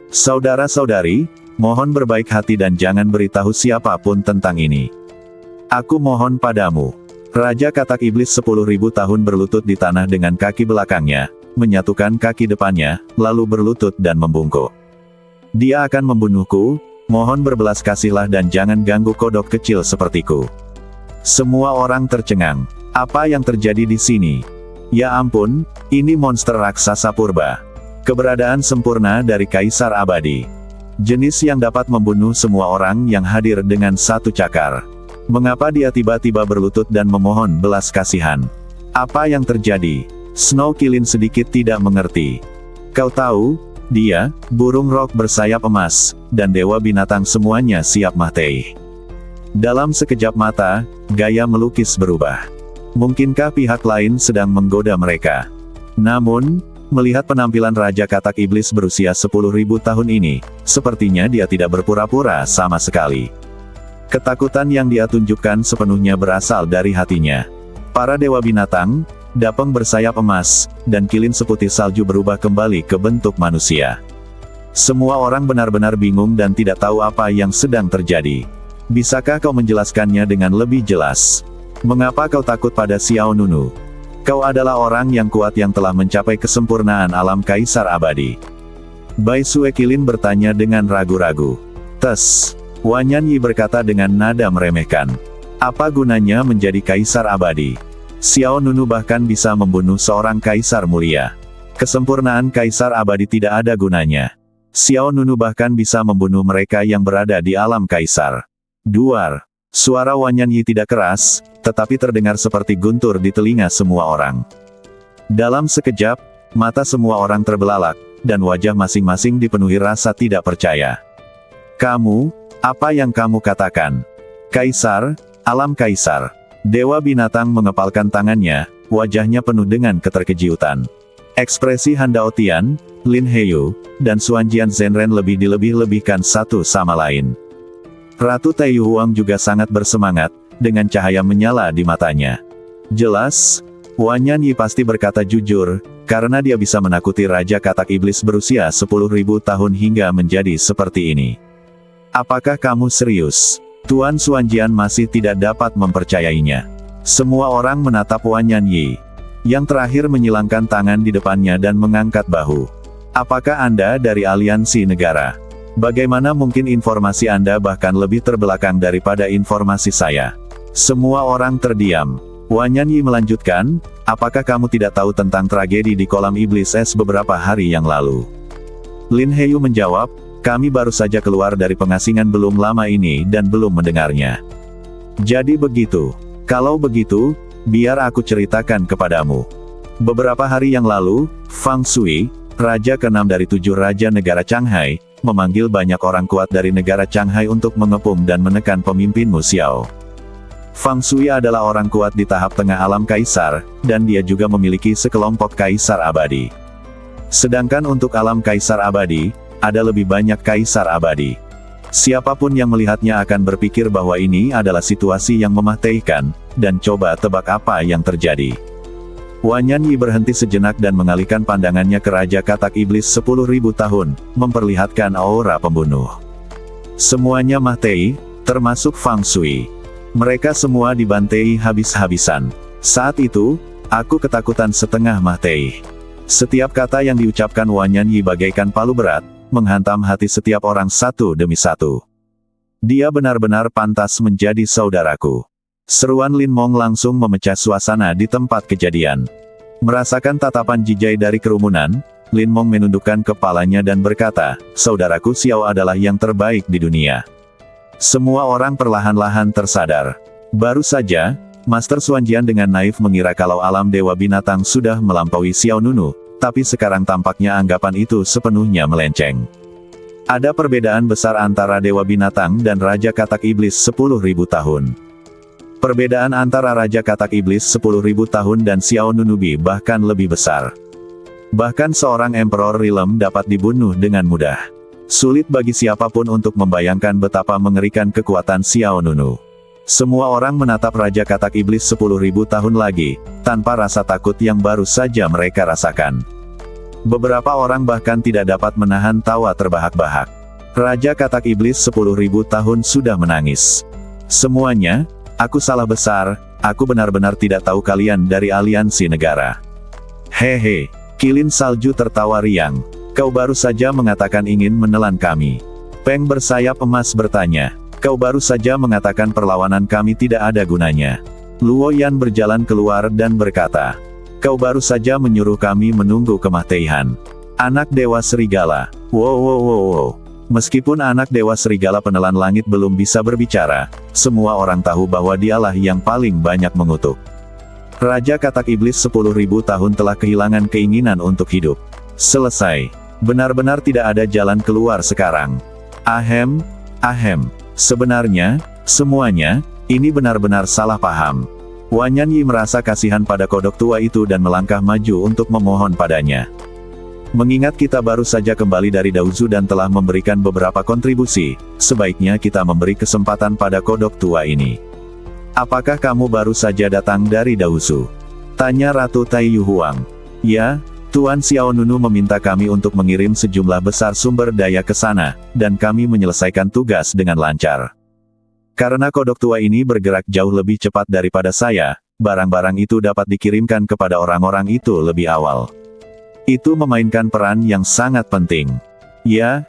Saudara-saudari, mohon berbaik hati dan jangan beritahu siapapun tentang ini. Aku mohon padamu. Raja katak iblis 10.000 tahun berlutut di tanah dengan kaki belakangnya, menyatukan kaki depannya, lalu berlutut dan membungkuk. Dia akan membunuhku, mohon berbelas kasihlah dan jangan ganggu kodok kecil sepertiku. Semua orang tercengang. Apa yang terjadi di sini? Ya ampun, ini monster raksasa purba. Keberadaan sempurna dari Kaisar Abadi. Jenis yang dapat membunuh semua orang yang hadir dengan satu cakar. Mengapa dia tiba-tiba berlutut dan memohon belas kasihan? Apa yang terjadi? Snow Kilin sedikit tidak mengerti. Kau tahu, dia, burung rok bersayap emas, dan dewa binatang semuanya siap mati. Dalam sekejap mata, gaya melukis berubah. Mungkinkah pihak lain sedang menggoda mereka? Namun, melihat penampilan Raja Katak Iblis berusia 10.000 tahun ini, sepertinya dia tidak berpura-pura sama sekali. Ketakutan yang dia tunjukkan sepenuhnya berasal dari hatinya. Para dewa binatang, Dapeng bersayap emas, dan Kilin seputih salju berubah kembali ke bentuk manusia. Semua orang benar-benar bingung dan tidak tahu apa yang sedang terjadi. Bisakah kau menjelaskannya dengan lebih jelas? Mengapa kau takut pada Xiao Nunu? Kau adalah orang yang kuat yang telah mencapai kesempurnaan alam Kaisar Abadi. Bai Sue Kilin bertanya dengan ragu-ragu. Tes. Wanyan Yi berkata dengan nada meremehkan. Apa gunanya menjadi Kaisar Abadi? Xiao Nunu bahkan bisa membunuh seorang Kaisar mulia. Kesempurnaan Kaisar Abadi tidak ada gunanya. Xiao Nunu bahkan bisa membunuh mereka yang berada di alam Kaisar. Duar. Suara Wanyan Yi tidak keras, tetapi terdengar seperti guntur di telinga semua orang. Dalam sekejap, mata semua orang terbelalak, dan wajah masing-masing dipenuhi rasa tidak percaya. Kamu, apa yang kamu katakan? Kaisar, alam Kaisar. Dewa binatang mengepalkan tangannya, wajahnya penuh dengan keterkejutan. Ekspresi Handao Tian, Lin Heyu, dan Xuanjian Zhenren lebih dilebih-lebihkan satu sama lain. Ratu Taiyu Huang juga sangat bersemangat, dengan cahaya menyala di matanya. Jelas, Wanyan Yi pasti berkata jujur, karena dia bisa menakuti Raja Katak Iblis berusia 10.000 tahun hingga menjadi seperti ini. Apakah kamu serius? Tuan Xuanjian masih tidak dapat mempercayainya. Semua orang menatap Wanyan Yi. Yang terakhir menyilangkan tangan di depannya dan mengangkat bahu. Apakah Anda dari aliansi negara? Bagaimana mungkin informasi Anda bahkan lebih terbelakang daripada informasi saya? Semua orang terdiam. Wanyan Yi melanjutkan, apakah kamu tidak tahu tentang tragedi di kolam iblis es beberapa hari yang lalu? Lin Heyu menjawab, kami baru saja keluar dari pengasingan belum lama ini dan belum mendengarnya. Jadi begitu. Kalau begitu, biar aku ceritakan kepadamu. Beberapa hari yang lalu, Fang Shui, Raja ke-6 dari 7 Raja Negara Changhai, memanggil banyak orang kuat dari negara Changhai untuk mengepung dan menekan pemimpinmu Xiao. Fang Shui adalah orang kuat di tahap tengah alam Kaisar, dan dia juga memiliki sekelompok Kaisar Abadi. Sedangkan untuk alam Kaisar Abadi, ada lebih banyak Kaisar Abadi. Siapapun yang melihatnya akan berpikir bahwa ini adalah situasi yang mematikan, dan coba tebak apa yang terjadi. Wanyan Yi berhenti sejenak dan mengalihkan pandangannya ke Raja Katak Iblis 10.000 tahun, memperlihatkan aura pembunuh. Semuanya mati, termasuk Fang Shui. Mereka semua dibantai habis-habisan. Saat itu, aku ketakutan setengah mati. Setiap kata yang diucapkan Wanyan Yi bagaikan palu berat, menghantam hati setiap orang satu demi satu. Dia benar-benar pantas menjadi saudaraku. Seruan Lin Mong langsung memecah suasana di tempat kejadian. Merasakan tatapan jijai dari kerumunan, Lin Mong menundukkan kepalanya dan berkata, saudaraku Xiao adalah yang terbaik di dunia. Semua orang perlahan-lahan tersadar. Baru saja, Master Xuanjian dengan naif mengira kalau alam dewa binatang sudah melampaui Xiao Nunu, tapi sekarang tampaknya anggapan itu sepenuhnya melenceng. Ada perbedaan besar antara dewa binatang dan Raja Katak Iblis 10.000 tahun. Perbedaan antara Raja Katak Iblis 10.000 tahun dan Xiao Nunubi bahkan lebih besar. Bahkan seorang Emperor Realm dapat dibunuh dengan mudah. Sulit bagi siapapun untuk membayangkan betapa mengerikan kekuatan Xiao Nunu. Semua orang menatap Raja Katak Iblis 10.000 tahun lagi, tanpa rasa takut yang baru saja mereka rasakan. Beberapa orang bahkan tidak dapat menahan tawa terbahak-bahak. Raja Katak Iblis 10.000 tahun sudah menangis. Semuanya, aku salah besar, aku benar-benar tidak tahu kalian dari aliansi negara. Hehe, Kilin Salju tertawa riang. Kau baru saja mengatakan ingin menelan kami. Peng bersayap emas bertanya. Kau baru saja mengatakan perlawanan kami tidak ada gunanya. Luo Yan berjalan keluar dan berkata. Kau baru saja menyuruh kami menunggu kematian. Anak Dewa Serigala. Wow. Meskipun anak Dewa Serigala penelan langit belum bisa berbicara, semua orang tahu bahwa dialah yang paling banyak mengutuk. Raja Katak Iblis 10.000 tahun telah kehilangan keinginan untuk hidup. Selesai. Benar-benar tidak ada jalan keluar sekarang. Ahem. Sebenarnya, semuanya, ini benar-benar salah paham. Wanyan Yi merasa kasihan pada kodok tua itu dan melangkah maju untuk memohon padanya. Mengingat kita baru saja kembali dari Daozu dan telah memberikan beberapa kontribusi, sebaiknya kita memberi kesempatan pada kodok tua ini. Apakah kamu baru saja datang dari Daozu? Tanya Ratu Tai Yu Huang. Ya, Tuan Xiao Nunu meminta kami untuk mengirim sejumlah besar sumber daya ke sana, dan kami menyelesaikan tugas dengan lancar. Karena kodok tua ini bergerak jauh lebih cepat daripada saya, barang-barang itu dapat dikirimkan kepada orang-orang itu lebih awal. Itu memainkan peran yang sangat penting. Ya,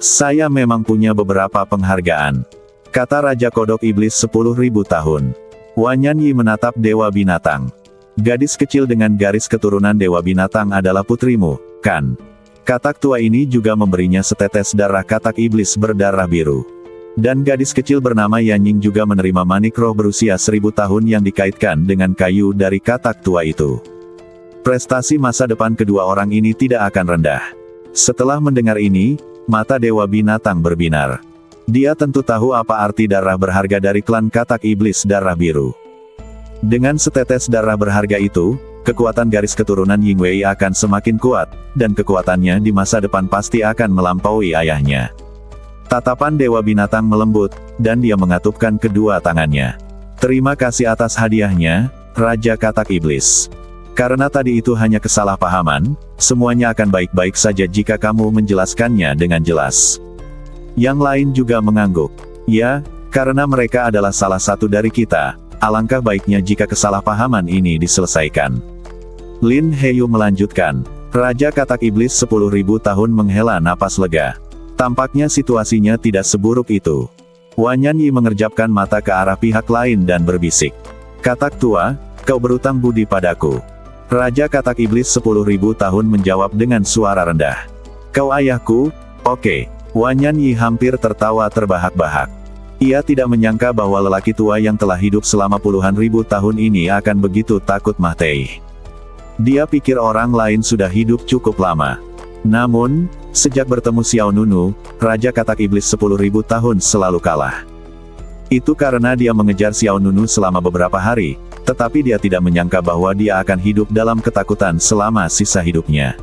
saya memang punya beberapa penghargaan. Kata Raja Kodok Iblis 10.000 tahun. Wanyan Yi menatap Dewa Binatang. Gadis kecil dengan garis keturunan Dewa Binatang adalah putrimu, kan? Katak tua ini juga memberinya setetes darah katak iblis berdarah biru. Dan gadis kecil bernama Yanying juga menerima manik roh berusia 1000 tahun yang dikaitkan dengan kayu dari katak tua itu. Prestasi masa depan kedua orang ini tidak akan rendah. Setelah mendengar ini, mata Dewa Binatang berbinar. Dia tentu tahu apa arti darah berharga dari klan katak iblis darah biru. Dengan setetes darah berharga itu, kekuatan garis keturunan Yingwei akan semakin kuat, dan kekuatannya di masa depan pasti akan melampaui ayahnya. Tatapan Dewa Binatang melembut, dan dia mengatupkan kedua tangannya. Terima kasih atas hadiahnya, Raja Katak Iblis. Karena tadi itu hanya kesalahpahaman, semuanya akan baik-baik saja jika kamu menjelaskannya dengan jelas. Yang lain juga mengangguk. Ya, karena mereka adalah salah satu dari kita. Alangkah baiknya jika kesalahpahaman ini diselesaikan. Lin Heyu melanjutkan. Raja Katak Iblis 10.000 tahun menghela napas lega. Tampaknya situasinya tidak seburuk itu. Wanyan Yi mengerjapkan mata ke arah pihak lain dan berbisik. Katak tua, kau berutang budi padaku. Raja Katak Iblis 10.000 tahun menjawab dengan suara rendah. Kau ayahku? Oke. Wanyan Yi hampir tertawa terbahak-bahak. Ia tidak menyangka bahwa lelaki tua yang telah hidup selama puluhan ribu tahun ini akan begitu takut mati. Dia pikir orang lain sudah hidup cukup lama. Namun, sejak bertemu Xiao Nunu, Raja Katak Iblis 10.000 tahun selalu kalah. Itu karena dia mengejar Xiao Nunu selama beberapa hari, tetapi dia tidak menyangka bahwa dia akan hidup dalam ketakutan selama sisa hidupnya.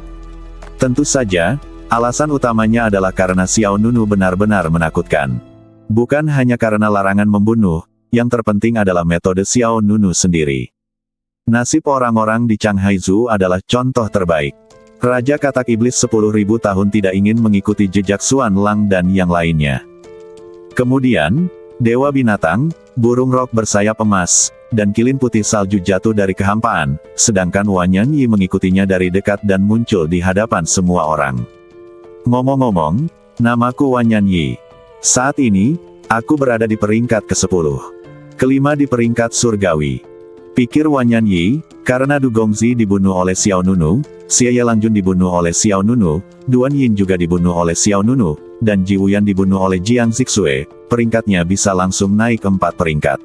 Tentu saja, alasan utamanya adalah karena Xiao Nunu benar-benar menakutkan. Bukan hanya karena larangan membunuh, yang terpenting adalah metode Xiao Nunu sendiri. Nasib orang-orang di Changhaizu adalah contoh terbaik. Raja Katak Iblis 10.000 tahun tidak ingin mengikuti jejak Xuan Lang dan yang lainnya. Kemudian, Dewa Binatang, burung rok bersayap emas, dan kilin putih salju jatuh dari kehampaan, sedangkan Wanyan Yi mengikutinya dari dekat dan muncul di hadapan semua orang. Ngomong-ngomong, namaku Wanyan Yi. Saat ini, aku berada di peringkat ke-10. Kelima di peringkat surgawi. Pikir Wanyan Yi, karena Du Gongzi dibunuh oleh Xiao Nunu, Xie Langjun dibunuh oleh Xiao Nunu, Duan Yin juga dibunuh oleh Xiao Nunu, dan Ji Wuyan dibunuh oleh Jiang Zixue, peringkatnya bisa langsung naik 4 peringkat.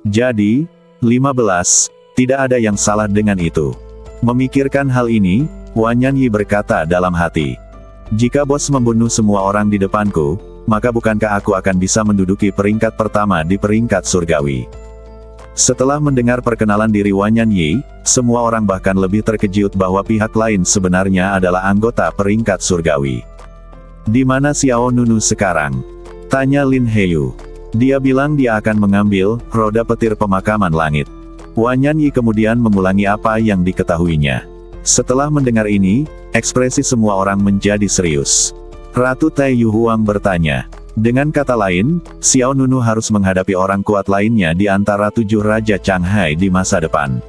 Jadi, 15, tidak ada yang salah dengan itu. Memikirkan hal ini, Wanyan Yi berkata dalam hati. Jika bos membunuh semua orang di depanku, maka bukankah aku akan bisa menduduki peringkat pertama di peringkat surgawi? Setelah mendengar perkenalan diri Wanyan Yi, semua orang bahkan lebih terkejut bahwa pihak lain sebenarnya adalah anggota peringkat surgawi. Di mana Xiao Nunu sekarang? Tanya Lin Heyu. Dia bilang dia akan mengambil roda petir pemakaman langit. Wanyan Yi kemudian mengulangi apa yang diketahuinya. Setelah mendengar ini, ekspresi semua orang menjadi serius. Ratu Taiyu Huang bertanya. Dengan kata lain, Xiao Nunu harus menghadapi orang kuat lainnya di antara 7 Raja Changhai di masa depan.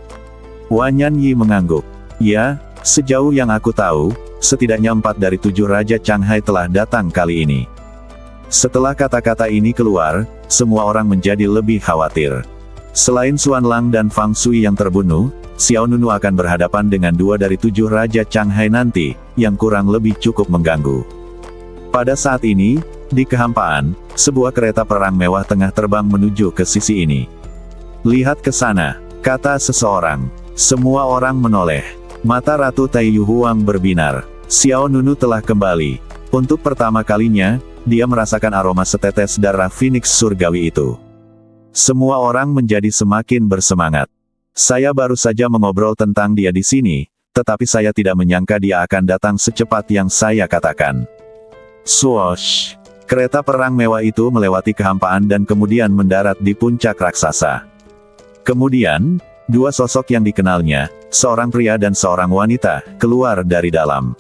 Wanyan Yi mengangguk. Ya, sejauh yang aku tahu, setidaknya 4 dari 7 Raja Changhai telah datang kali ini. Setelah kata-kata ini keluar, semua orang menjadi lebih khawatir. Selain Xuan Lang dan Fang Shui yang terbunuh, Xiao Nunu akan berhadapan dengan 2 dari 7 Raja Changhai nanti, yang kurang lebih cukup mengganggu. Pada saat ini, di kehampaan, sebuah kereta perang mewah tengah terbang menuju ke sisi ini. Lihat ke sana, kata seseorang. Semua orang menoleh. Mata Ratu Taiyu Huang berbinar. Xiao Nunu telah kembali. Untuk pertama kalinya, dia merasakan aroma setetes darah Phoenix surgawi itu. Semua orang menjadi semakin bersemangat. Saya baru saja mengobrol tentang dia di sini, tetapi saya tidak menyangka dia akan datang secepat yang saya katakan. Swoosh! Kereta perang mewah itu melewati kehampaan dan kemudian mendarat di puncak raksasa. Kemudian, 2 sosok yang dikenalnya, seorang pria dan seorang wanita, keluar dari dalam.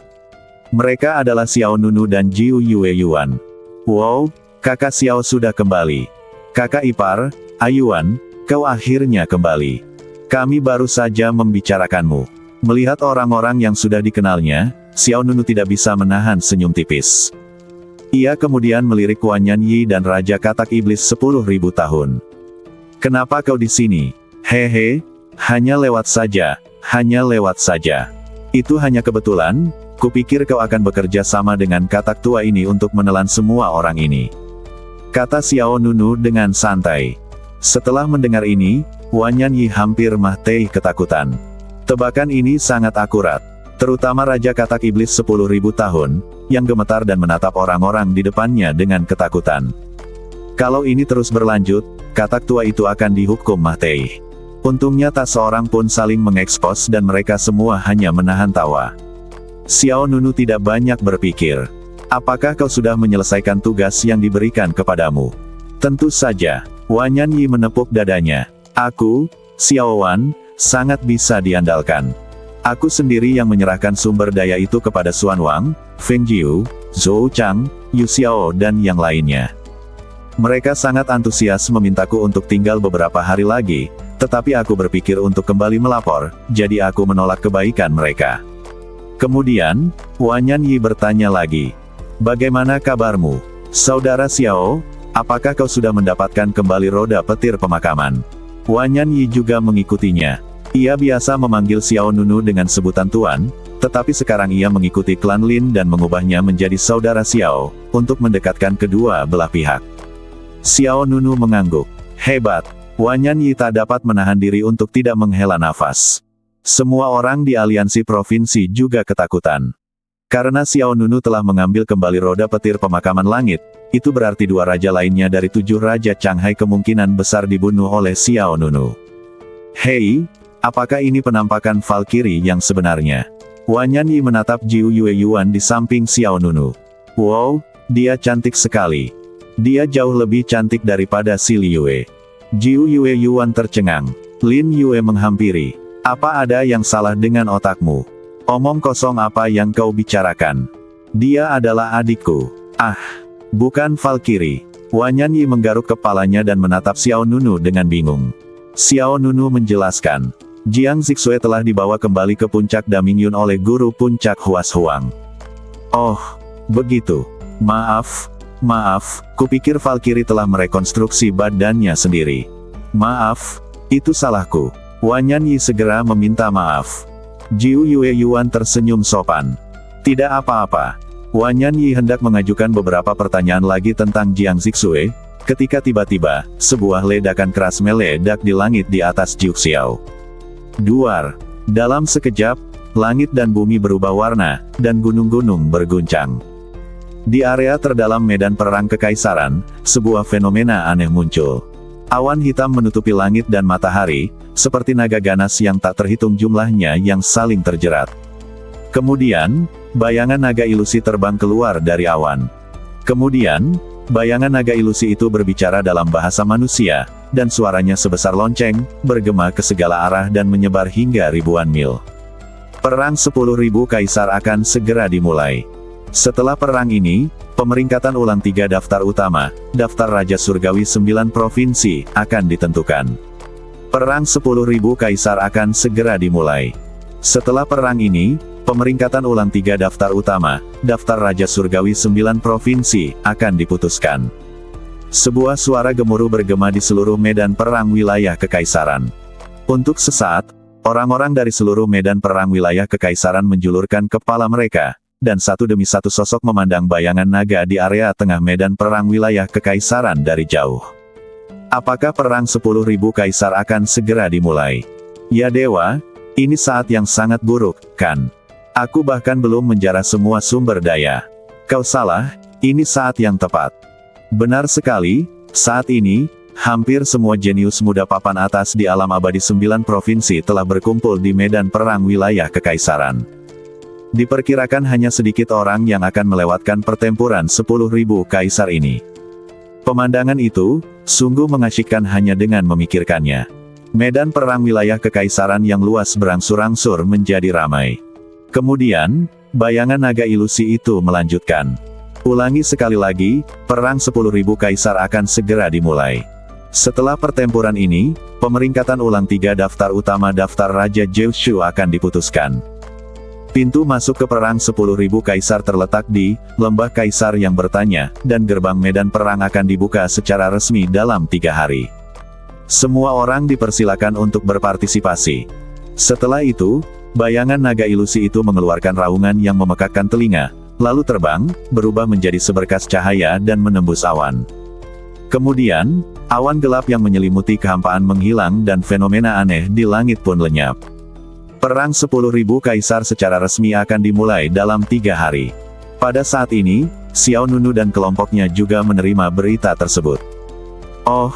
Mereka adalah Xiao Nunu dan Jiu Yue Yuan. Wow, kakak Xiao sudah kembali. Kakak ipar, Ayuan, kau akhirnya kembali. Kami baru saja membicarakanmu. Melihat orang-orang yang sudah dikenalnya, Xiao Nunu tidak bisa menahan senyum tipis. Ia kemudian melirik Wanyan Yi dan Raja Katak Iblis 10.000 tahun. Kenapa kau di sini? Hehe, hanya lewat saja, hanya lewat saja. Itu hanya kebetulan, kupikir kau akan bekerja sama dengan katak tua ini untuk menelan semua orang ini. Kata Xiao Nunu dengan santai. Setelah mendengar ini, Wanyan Yi hampir mati ketakutan. Tebakan ini sangat akurat. Terutama Raja Katak Iblis 10.000 tahun, yang gemetar dan menatap orang-orang di depannya dengan ketakutan. Kalau ini terus berlanjut, katak tua itu akan dihukum mati. Untungnya tak seorang pun saling mengekspos dan mereka semua hanya menahan tawa. Xiao Nunu tidak banyak berpikir. Apakah kau sudah menyelesaikan tugas yang diberikan kepadamu? Tentu saja. Wanyan Yi menepuk dadanya. Aku, Xiao Wan, sangat bisa diandalkan. Aku sendiri yang menyerahkan sumber daya itu kepada Xuan Wang, Feng Jiu, Zhou Chang, Yu Xiao dan yang lainnya. Mereka sangat antusias memintaku untuk tinggal beberapa hari lagi, tetapi aku berpikir untuk kembali melapor, jadi aku menolak kebaikan mereka. Kemudian, Wanyan Yi bertanya lagi. Bagaimana kabarmu, Saudara Xiao? Apakah kau sudah mendapatkan kembali roda petir pemakaman? Wanyan Yi juga mengikutinya. Ia biasa memanggil Xiao Nunu dengan sebutan Tuan, tetapi sekarang ia mengikuti klan Lin dan mengubahnya menjadi Saudara Xiao, untuk mendekatkan kedua belah pihak. Xiao Nunu mengangguk. Hebat. Wanyan Yi tak dapat menahan diri untuk tidak menghela nafas. Semua orang di aliansi provinsi juga ketakutan. Karena Xiao Nunu telah mengambil kembali roda petir pemakaman langit, itu berarti 2 raja lainnya dari 7 Raja Changhai kemungkinan besar dibunuh oleh Xiao Nunu. Hei, apakah ini penampakan Valkyrie yang sebenarnya? Wanyan Yi menatap Jiu Yue Yuan di samping Xiao Nunu. Wow, dia cantik sekali. Dia jauh lebih cantik daripada si Liyue. Jiu Yue Yuan tercengang. Lin Yue menghampiri. Apa ada yang salah dengan otakmu? Omong kosong apa yang kau bicarakan? Dia adalah adikku. Ah, bukan Valkyrie. Wanyan Yi menggaruk kepalanya dan menatap Xiao Nunu dengan bingung. Xiao Nunu menjelaskan. Jiang Zixue telah dibawa kembali ke puncak Damingyun oleh guru puncak Huas Huang. Oh, begitu. Maaf, kupikir Valkyrie telah merekonstruksi badannya sendiri. Maaf, itu salahku. Wanyan Yi segera meminta maaf. Jiu Yue Yuan tersenyum sopan. Tidak apa-apa. Wanyan Yi hendak mengajukan beberapa pertanyaan lagi tentang Jiang Zixue, ketika tiba-tiba, sebuah ledakan keras meledak di langit di atas Jiuxiao. Duar. Dalam sekejap, langit dan bumi berubah warna, dan gunung-gunung berguncang. Di area terdalam medan perang kekaisaran, sebuah fenomena aneh muncul. Awan hitam menutupi langit dan matahari, seperti naga ganas yang tak terhitung jumlahnya yang saling terjerat. Kemudian, bayangan naga ilusi terbang keluar dari awan. Kemudian, bayangan naga ilusi itu berbicara dalam bahasa manusia, dan suaranya sebesar lonceng, bergema ke segala arah dan menyebar hingga ribuan mil. Perang 10.000 Kaisar akan segera dimulai. Setelah perang ini, pemeringkatan ulang 3 daftar utama, daftar Raja Surgawi 9 provinsi, akan ditentukan. Perang 10.000 Kaisar akan segera dimulai. Setelah perang ini, pemeringkatan ulang 3 daftar utama, daftar Raja Surgawi 9 provinsi, akan diputuskan. Sebuah suara gemuruh bergema di seluruh medan perang wilayah kekaisaran. Untuk sesaat, orang-orang dari seluruh medan perang wilayah kekaisaran menjulurkan kepala mereka, dan satu demi satu sosok memandang bayangan naga di area tengah medan perang wilayah kekaisaran dari jauh. Apakah perang 10.000 Kaisar akan segera dimulai? Ya dewa, ini saat yang sangat buruk, kan? Aku bahkan belum menjarah semua sumber daya. Kau salah, ini saat yang tepat. Benar sekali, saat ini, hampir semua jenius muda papan atas di alam abadi 9 provinsi telah berkumpul di medan perang wilayah kekaisaran. Diperkirakan hanya sedikit orang yang akan melewatkan pertempuran 10.000 Kaisar ini. Pemandangan itu, sungguh mengasyikkan hanya dengan memikirkannya. Medan perang wilayah kekaisaran yang luas berangsur-angsur menjadi ramai. Kemudian, bayangan naga ilusi itu melanjutkan. Ulangi sekali lagi, perang 10.000 Kaisar akan segera dimulai. Setelah pertempuran ini, pemeringkatan ulang 3 daftar utama daftar Raja Jeushu akan diputuskan. Pintu masuk ke perang 10.000 Kaisar terletak di Lembah Kaisar yang bertanya, dan gerbang medan perang akan dibuka secara resmi dalam 3 hari. Semua orang dipersilakan untuk berpartisipasi. Setelah itu, bayangan naga ilusi itu mengeluarkan raungan yang memekakkan telinga, lalu terbang, berubah menjadi seberkas cahaya dan menembus awan. Kemudian, awan gelap yang menyelimuti kehampaan menghilang dan fenomena aneh di langit pun lenyap. Perang 10.000 Kaisar secara resmi akan dimulai dalam 3 hari. Pada saat ini, Xiao Nunu dan kelompoknya juga menerima berita tersebut. Oh,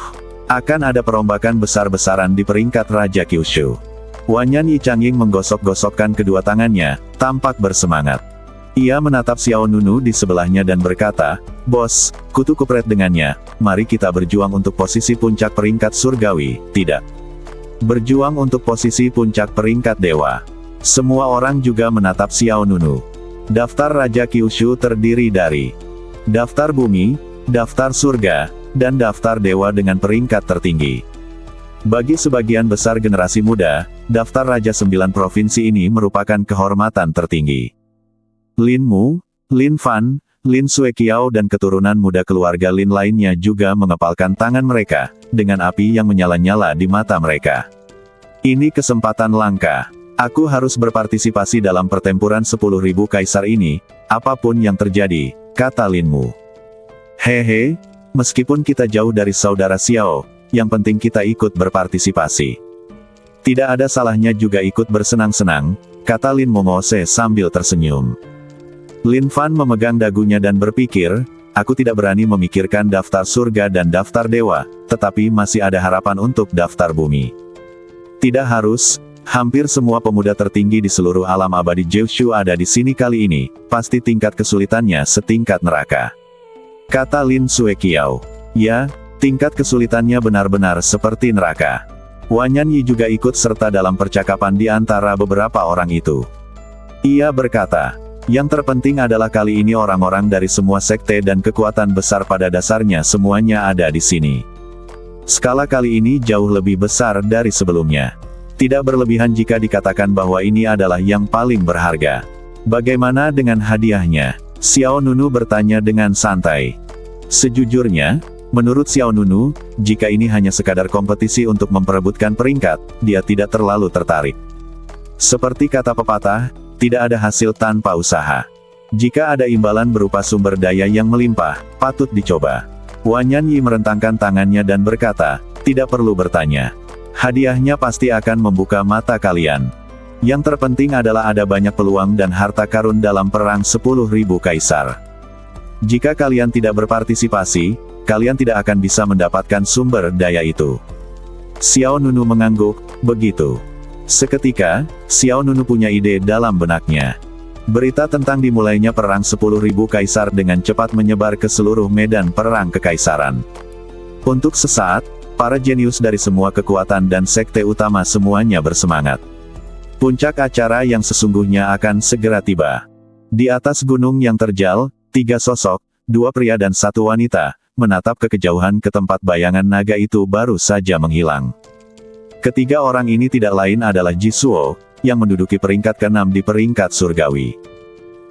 akan ada perombakan besar-besaran di peringkat Raja Kyushu. Wanyan Yichanging menggosok-gosokkan kedua tangannya, tampak bersemangat. Ia menatap Xiao Nunu di sebelahnya dan berkata, "Bos, kutu kupret dengannya, mari kita berjuang untuk posisi puncak peringkat surgawi, tidak? Berjuang untuk posisi puncak peringkat dewa." Semua orang juga menatap Xiao Nunu. Daftar Raja Kyushu terdiri dari daftar bumi, daftar surga, dan daftar dewa dengan peringkat tertinggi. Bagi sebagian besar generasi muda, daftar Raja 9 provinsi ini merupakan kehormatan tertinggi. Lin Mu, Lin Fan, Lin Suekiao dan keturunan muda keluarga Lin lainnya juga mengepalkan tangan mereka, dengan api yang menyala-nyala di mata mereka. Ini kesempatan langka. Aku harus berpartisipasi dalam pertempuran 10.000 Kaisar ini, apapun yang terjadi, kata Lin Mu. Hehe, meskipun kita jauh dari saudara Xiao, yang penting kita ikut berpartisipasi. Tidak ada salahnya juga ikut bersenang-senang, kata Lin Momose sambil tersenyum. Lin Fan memegang dagunya dan berpikir, aku tidak berani memikirkan daftar surga dan daftar dewa, tetapi masih ada harapan untuk daftar bumi. Tidak harus, hampir semua pemuda tertinggi di seluruh alam abadi Jeushu ada di sini kali ini, pasti tingkat kesulitannya setingkat neraka. Kata Lin Suekiao. Ya, tingkat kesulitannya benar-benar seperti neraka. Wanyan Yi juga ikut serta dalam percakapan di antara beberapa orang itu. Ia berkata, yang terpenting adalah kali ini orang-orang dari semua sekte dan kekuatan besar pada dasarnya semuanya ada di sini. Skala kali ini jauh lebih besar dari sebelumnya. Tidak berlebihan jika dikatakan bahwa ini adalah yang paling berharga. Bagaimana dengan hadiahnya? Xiao Nunu bertanya dengan santai. Sejujurnya, menurut Xiao Nunu, jika ini hanya sekadar kompetisi untuk memperebutkan peringkat, dia tidak terlalu tertarik. Seperti kata pepatah, tidak ada hasil tanpa usaha. Jika ada imbalan berupa sumber daya yang melimpah, patut dicoba. Wanyan Yi merentangkan tangannya dan berkata, tidak perlu bertanya. Hadiahnya pasti akan membuka mata kalian. Yang terpenting adalah ada banyak peluang dan harta karun dalam perang 10.000 Kaisar. Jika kalian tidak berpartisipasi, kalian tidak akan bisa mendapatkan sumber daya itu. Xiao Nunu mengangguk, begitu. Seketika, Xiao Nunu punya ide dalam benaknya. Berita tentang dimulainya perang 10.000 Kaisar dengan cepat menyebar ke seluruh medan perang kekaisaran. Untuk sesaat, para jenius dari semua kekuatan dan sekte utama semuanya bersemangat. Puncak acara yang sesungguhnya akan segera tiba. Di atas gunung yang terjal, 3 sosok, 2 pria dan 1 wanita, menatap ke kejauhan ke tempat bayangan naga itu baru saja menghilang. Ketiga orang ini tidak lain adalah Jisuo, yang menduduki peringkat ke-6 di peringkat surgawi.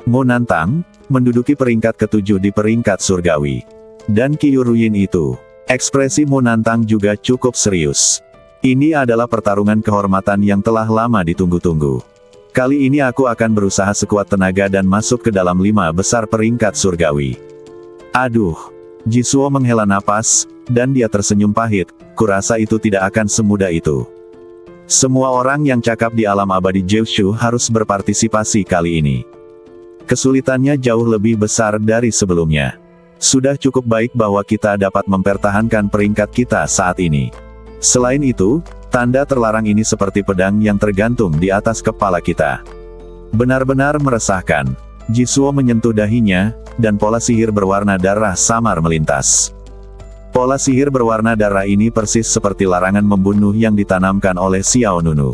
Mu Nantang, menduduki peringkat ke-7 di peringkat surgawi. Dan Qiu Ruyin itu. Ekspresi Mu Nantang juga cukup serius. Ini adalah pertarungan kehormatan yang telah lama ditunggu-tunggu. Kali ini aku akan berusaha sekuat tenaga dan masuk ke dalam 5 besar peringkat surgawi. Aduh. Jisuo menghela napas, dan dia tersenyum pahit, kurasa itu tidak akan semudah itu. Semua orang yang cakap di alam abadi Jiushu harus berpartisipasi kali ini. Kesulitannya jauh lebih besar dari sebelumnya. Sudah cukup baik bahwa kita dapat mempertahankan peringkat kita saat ini. Selain itu, tanda terlarang ini seperti pedang yang tergantung di atas kepala kita. Benar-benar meresahkan. Jisuo menyentuh dahinya, dan pola sihir berwarna darah samar melintas. Pola sihir berwarna darah ini persis seperti larangan membunuh yang ditanamkan oleh Xiao Nunu.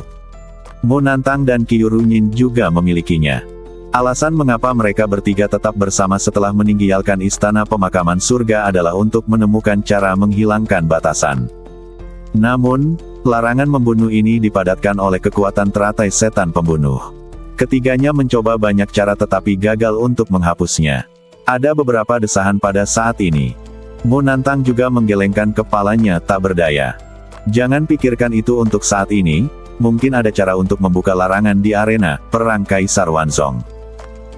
Mu Nantang dan Qiu Ruyin juga memilikinya. Alasan mengapa mereka bertiga tetap bersama setelah meninggalkan istana pemakaman surga adalah untuk menemukan cara menghilangkan batasan. Namun, larangan membunuh ini dipadatkan oleh kekuatan teratai setan pembunuh. Ketiganya mencoba banyak cara tetapi gagal untuk menghapusnya. Ada beberapa desahan pada saat ini. Mu Nantang juga menggelengkan kepalanya tak berdaya. Jangan pikirkan itu untuk saat ini, mungkin ada cara untuk membuka larangan di arena perang Kaisar Wanzong.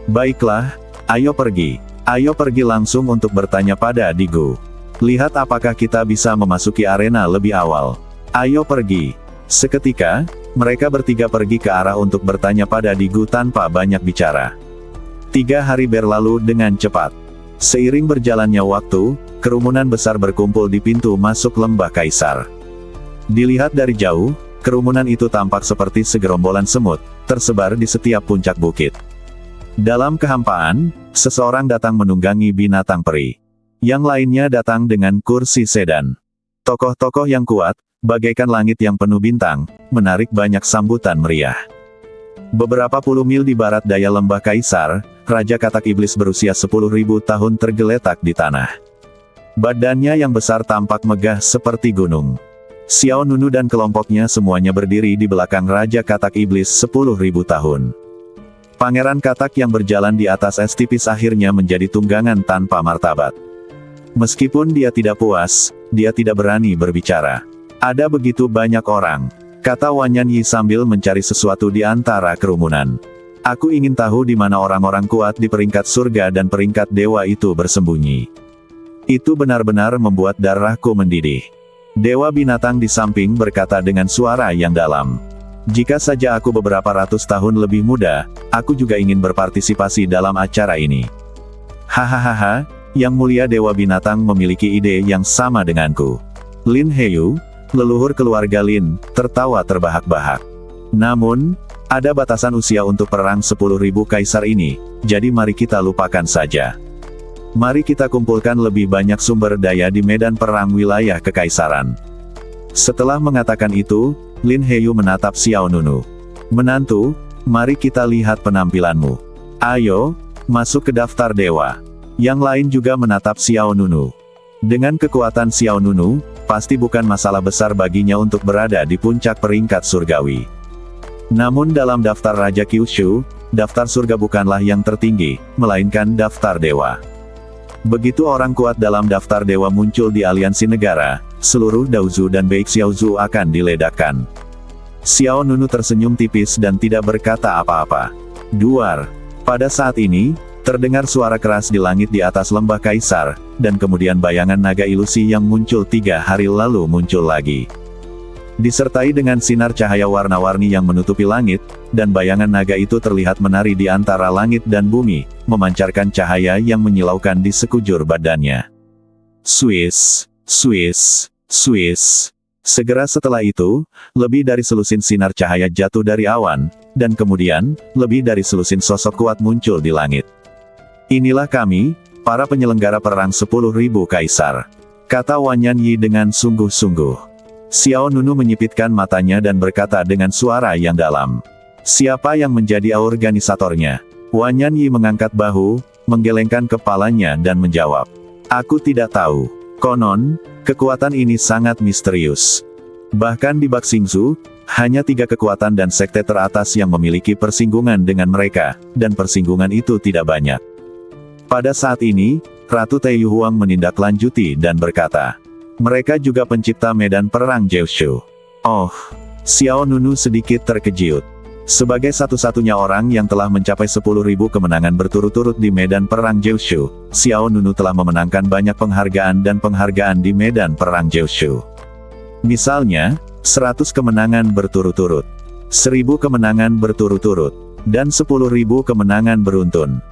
Baiklah, ayo pergi. Ayo pergi langsung untuk bertanya pada Digu. Lihat apakah kita bisa memasuki arena lebih awal. Ayo pergi. Seketika, mereka bertiga pergi ke arah untuk bertanya pada Digu tanpa banyak bicara. 3 hari berlalu dengan cepat. Seiring berjalannya waktu, kerumunan besar berkumpul di pintu masuk lembah Kaisar. Dilihat dari jauh, kerumunan itu tampak seperti segerombolan semut, tersebar di setiap puncak bukit. Dalam kehampaan, seseorang datang menunggangi binatang peri. Yang lainnya datang dengan kursi sedan. Tokoh-tokoh yang kuat, bagaikan langit yang penuh bintang, menarik banyak sambutan meriah. Beberapa puluh mil di barat daya lembah Kaisar, Raja Katak Iblis berusia 10.000 tahun tergeletak di tanah. Badannya yang besar tampak megah seperti gunung. Xiao Nunu dan kelompoknya semuanya berdiri di belakang Raja Katak Iblis 10.000 tahun. Pangeran Katak yang berjalan di atas es tipis akhirnya menjadi tunggangan tanpa martabat. Meskipun dia tidak puas, dia tidak berani berbicara. Ada begitu banyak orang, kata Wanyan Yi sambil mencari sesuatu di antara kerumunan. Aku ingin tahu di mana orang-orang kuat di peringkat surga dan peringkat dewa itu bersembunyi. Itu benar-benar membuat darahku mendidih. Dewa binatang di samping berkata dengan suara yang dalam. Jika saja aku beberapa ratus tahun lebih muda, aku juga ingin berpartisipasi dalam acara ini. Hahaha, Yang Mulia Dewa Binatang memiliki ide yang sama denganku. Lin Heyu, leluhur keluarga Lin, tertawa terbahak-bahak. Namun, ada batasan usia untuk perang 10.000 kaisar ini, jadi mari kita lupakan saja. Mari kita kumpulkan lebih banyak sumber daya di medan perang wilayah kekaisaran. Setelah mengatakan itu, Lin Heyu menatap Xiao Nunu. Menantu, mari kita lihat penampilanmu. Ayo, masuk ke daftar dewa. Yang lain juga menatap Xiao Nunu. Dengan kekuatan Xiao Nunu, pasti bukan masalah besar baginya untuk berada di puncak peringkat surgawi. Namun dalam daftar Raja Kyushu, daftar surga bukanlah yang tertinggi, melainkan daftar dewa. Begitu orang kuat dalam daftar dewa muncul di aliansi negara, seluruh Daozu dan Beixiaozu akan diledakkan. Xiao Nunu tersenyum tipis dan tidak berkata apa-apa. Duar. Pada saat ini, terdengar suara keras di langit di atas lembah Kaisar, dan kemudian bayangan naga ilusi yang muncul 3 hari lalu muncul lagi. Disertai dengan sinar cahaya warna-warni yang menutupi langit, dan bayangan naga itu terlihat menari di antara langit dan bumi, memancarkan cahaya yang menyilaukan di sekujur badannya. Swiss, Swiss, Swiss. Segera setelah itu, lebih dari selusin sinar cahaya jatuh dari awan, dan kemudian, lebih dari selusin sosok kuat muncul di langit. Inilah kami, para penyelenggara perang 10.000 kaisar, kata Wanyan Yi dengan sungguh-sungguh. Xiao Nunu menyipitkan matanya dan berkata dengan suara yang dalam. Siapa yang menjadi organisatornya? Wanyan Yi mengangkat bahu, menggelengkan kepalanya dan menjawab. Aku tidak tahu. Konon, kekuatan ini sangat misterius. Bahkan di Baxingzhu, hanya 3 kekuatan dan sekte teratas yang memiliki persinggungan dengan mereka, dan persinggungan itu tidak banyak. Pada saat ini, Ratu Taiyu Huang menindaklanjuti dan berkata, mereka juga pencipta medan perang Jiushu. Oh, Xiao Nunu sedikit terkejut. Sebagai satu-satunya orang yang telah mencapai 10.000 kemenangan berturut-turut di medan perang Jiushu, Xiao Nunu telah memenangkan banyak penghargaan dan penghargaan di medan perang Jiushu. Misalnya, 100 kemenangan berturut-turut, 1000 kemenangan berturut-turut, dan 10.000 kemenangan beruntun.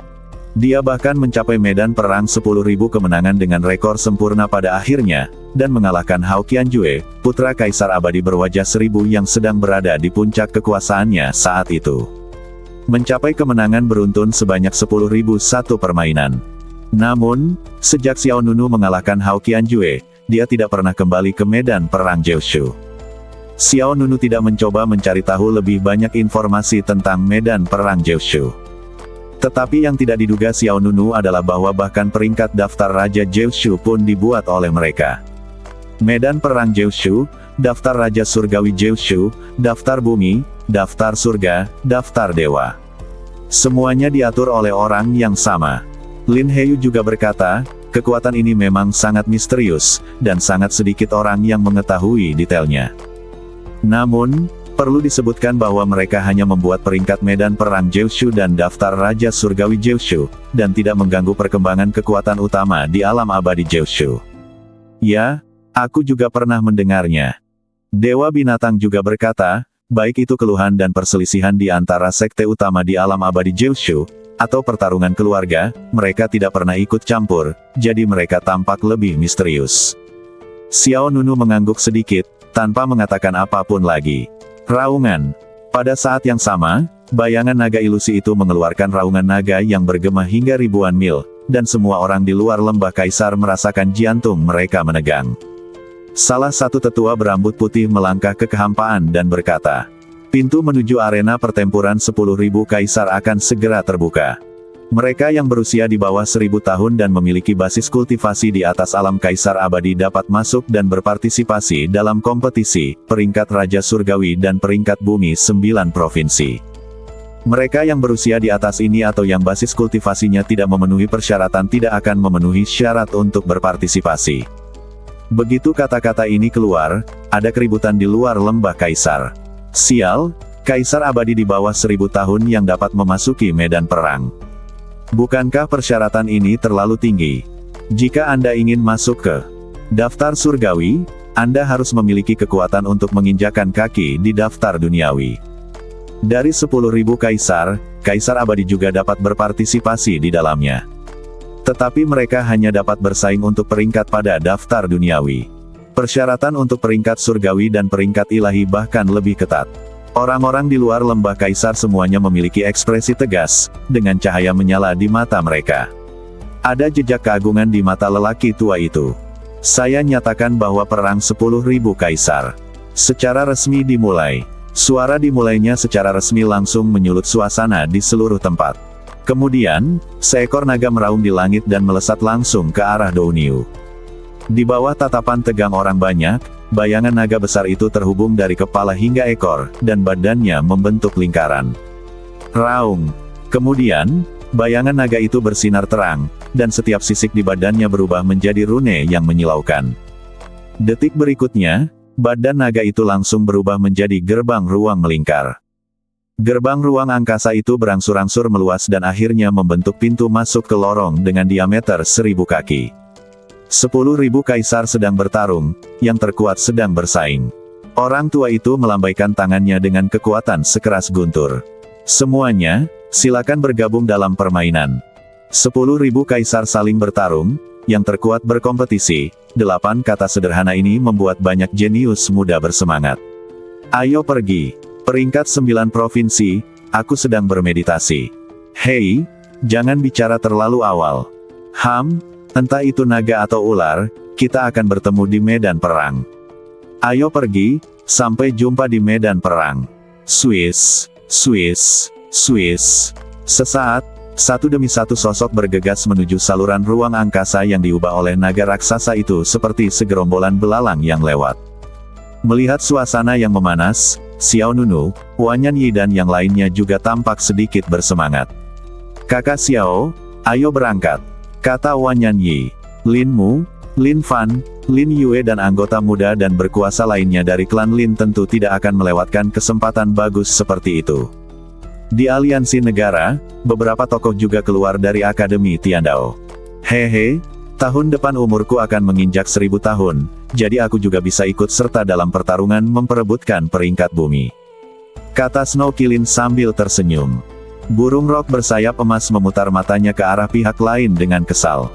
Dia bahkan mencapai medan perang 10.000 kemenangan dengan rekor sempurna pada akhirnya, dan mengalahkan Hao Qianjue, putra kaisar abadi berwajah 1000 yang sedang berada di puncak kekuasaannya saat itu. Mencapai kemenangan beruntun sebanyak 10.001 permainan. Namun, sejak Xiao Nunu mengalahkan Hao Qianjue, dia tidak pernah kembali ke medan perang Jiushu. Xiao Nunu tidak mencoba mencari tahu lebih banyak informasi tentang medan perang Jiushu. Tetapi yang tidak diduga Xiao Nunu adalah bahwa bahkan peringkat daftar Raja Jiushu pun dibuat oleh mereka. Medan perang Jiushu, daftar Raja Surgawi Jiushu, daftar bumi, daftar surga, daftar dewa. Semuanya diatur oleh orang yang sama. Lin Heyu juga berkata, kekuatan ini memang sangat misterius, dan sangat sedikit orang yang mengetahui detailnya. Namun, perlu disebutkan bahwa mereka hanya membuat peringkat medan perang Jiushu dan daftar Raja Surgawi Jiushu, dan tidak mengganggu perkembangan kekuatan utama di alam abadi Jiushu. Ya, aku juga pernah mendengarnya. Dewa Binatang juga berkata, baik itu keluhan dan perselisihan di antara sekte utama di alam abadi Jiushu, atau pertarungan keluarga, mereka tidak pernah ikut campur, jadi mereka tampak lebih misterius. Xiao Nunu mengangguk sedikit, tanpa mengatakan apapun lagi. Raungan. Pada saat yang sama, bayangan naga ilusi itu mengeluarkan raungan naga yang bergema hingga ribuan mil, dan semua orang di luar lembah kaisar merasakan jantung mereka menegang. Salah satu tetua berambut putih melangkah ke kehampaan dan berkata, pintu menuju arena pertempuran 10.000 kaisar akan segera terbuka. Mereka yang berusia di bawah 1000 tahun dan memiliki basis kultivasi di atas alam kaisar abadi dapat masuk dan berpartisipasi dalam kompetisi, peringkat Raja Surgawi dan peringkat bumi 9 provinsi. Mereka yang berusia di atas ini atau yang basis kultivasinya tidak memenuhi persyaratan tidak akan memenuhi syarat untuk berpartisipasi. Begitu kata-kata ini keluar, ada keributan di luar lembah kaisar. Sial, kaisar abadi di bawah 1000 tahun yang dapat memasuki medan perang. Bukankah persyaratan ini terlalu tinggi? Jika Anda ingin masuk ke daftar surgawi, Anda harus memiliki kekuatan untuk menginjakan kaki di daftar duniawi. Dari 10.000 kaisar, kaisar abadi juga dapat berpartisipasi di dalamnya. Tetapi mereka hanya dapat bersaing untuk peringkat pada daftar duniawi. Persyaratan untuk peringkat surgawi dan peringkat ilahi bahkan lebih ketat. Orang-orang di luar lembah kaisar semuanya memiliki ekspresi tegas, dengan cahaya menyala di mata mereka. Ada jejak keagungan di mata lelaki tua itu. Saya nyatakan bahwa perang 10.000 kaisar secara resmi dimulai. Suara dimulainya secara resmi langsung menyulut suasana di seluruh tempat. Kemudian, seekor naga meraung di langit dan melesat langsung ke arah Douniu. Di bawah tatapan tegang orang banyak, bayangan naga besar itu terhubung dari kepala hingga ekor, dan badannya membentuk lingkaran. Raung. Kemudian, bayangan naga itu bersinar terang, dan setiap sisik di badannya berubah menjadi rune yang menyilaukan. Detik berikutnya, badan naga itu langsung berubah menjadi gerbang ruang melingkar. Gerbang ruang angkasa itu berangsur-angsur meluas dan akhirnya membentuk pintu masuk ke lorong dengan diameter 1000 kaki. 10.000 kaisar sedang bertarung, yang terkuat sedang bersaing. Orang tua itu melambaikan tangannya dengan kekuatan sekeras guntur. Semuanya, silakan bergabung dalam permainan. 10.000 kaisar saling bertarung, yang terkuat berkompetisi. 8 kata sederhana ini membuat banyak jenius muda bersemangat. Ayo pergi. Peringkat 9 provinsi, aku sedang bermeditasi. Hei, jangan bicara terlalu awal. Entah itu naga atau ular, kita akan bertemu di medan perang. Ayo pergi, sampai jumpa di medan perang. Swiss. Swiss, Swiss. Sesaat, satu demi satu sosok bergegas menuju saluran ruang angkasa yang diubah oleh naga raksasa itu seperti segerombolan belalang yang lewat. Melihat suasana yang memanas, Xiao Nunu, Wan Yanyi dan yang lainnya juga tampak sedikit bersemangat. "Kakak Xiao, ayo berangkat," kata Wan Yanyi. Lin Mu, Lin Fan, Lin Yue dan anggota muda dan berkuasa lainnya dari klan Lin tentu tidak akan melewatkan kesempatan bagus seperti itu. Di aliansi negara, beberapa tokoh juga keluar dari Akademi Tiandao. "Hehe, tahun depan umurku akan menginjak 1000 tahun, jadi aku juga bisa ikut serta dalam pertarungan memperebutkan peringkat bumi," kata Snow Kilin sambil tersenyum. Burung rok bersayap emas memutar matanya ke arah pihak lain dengan kesal.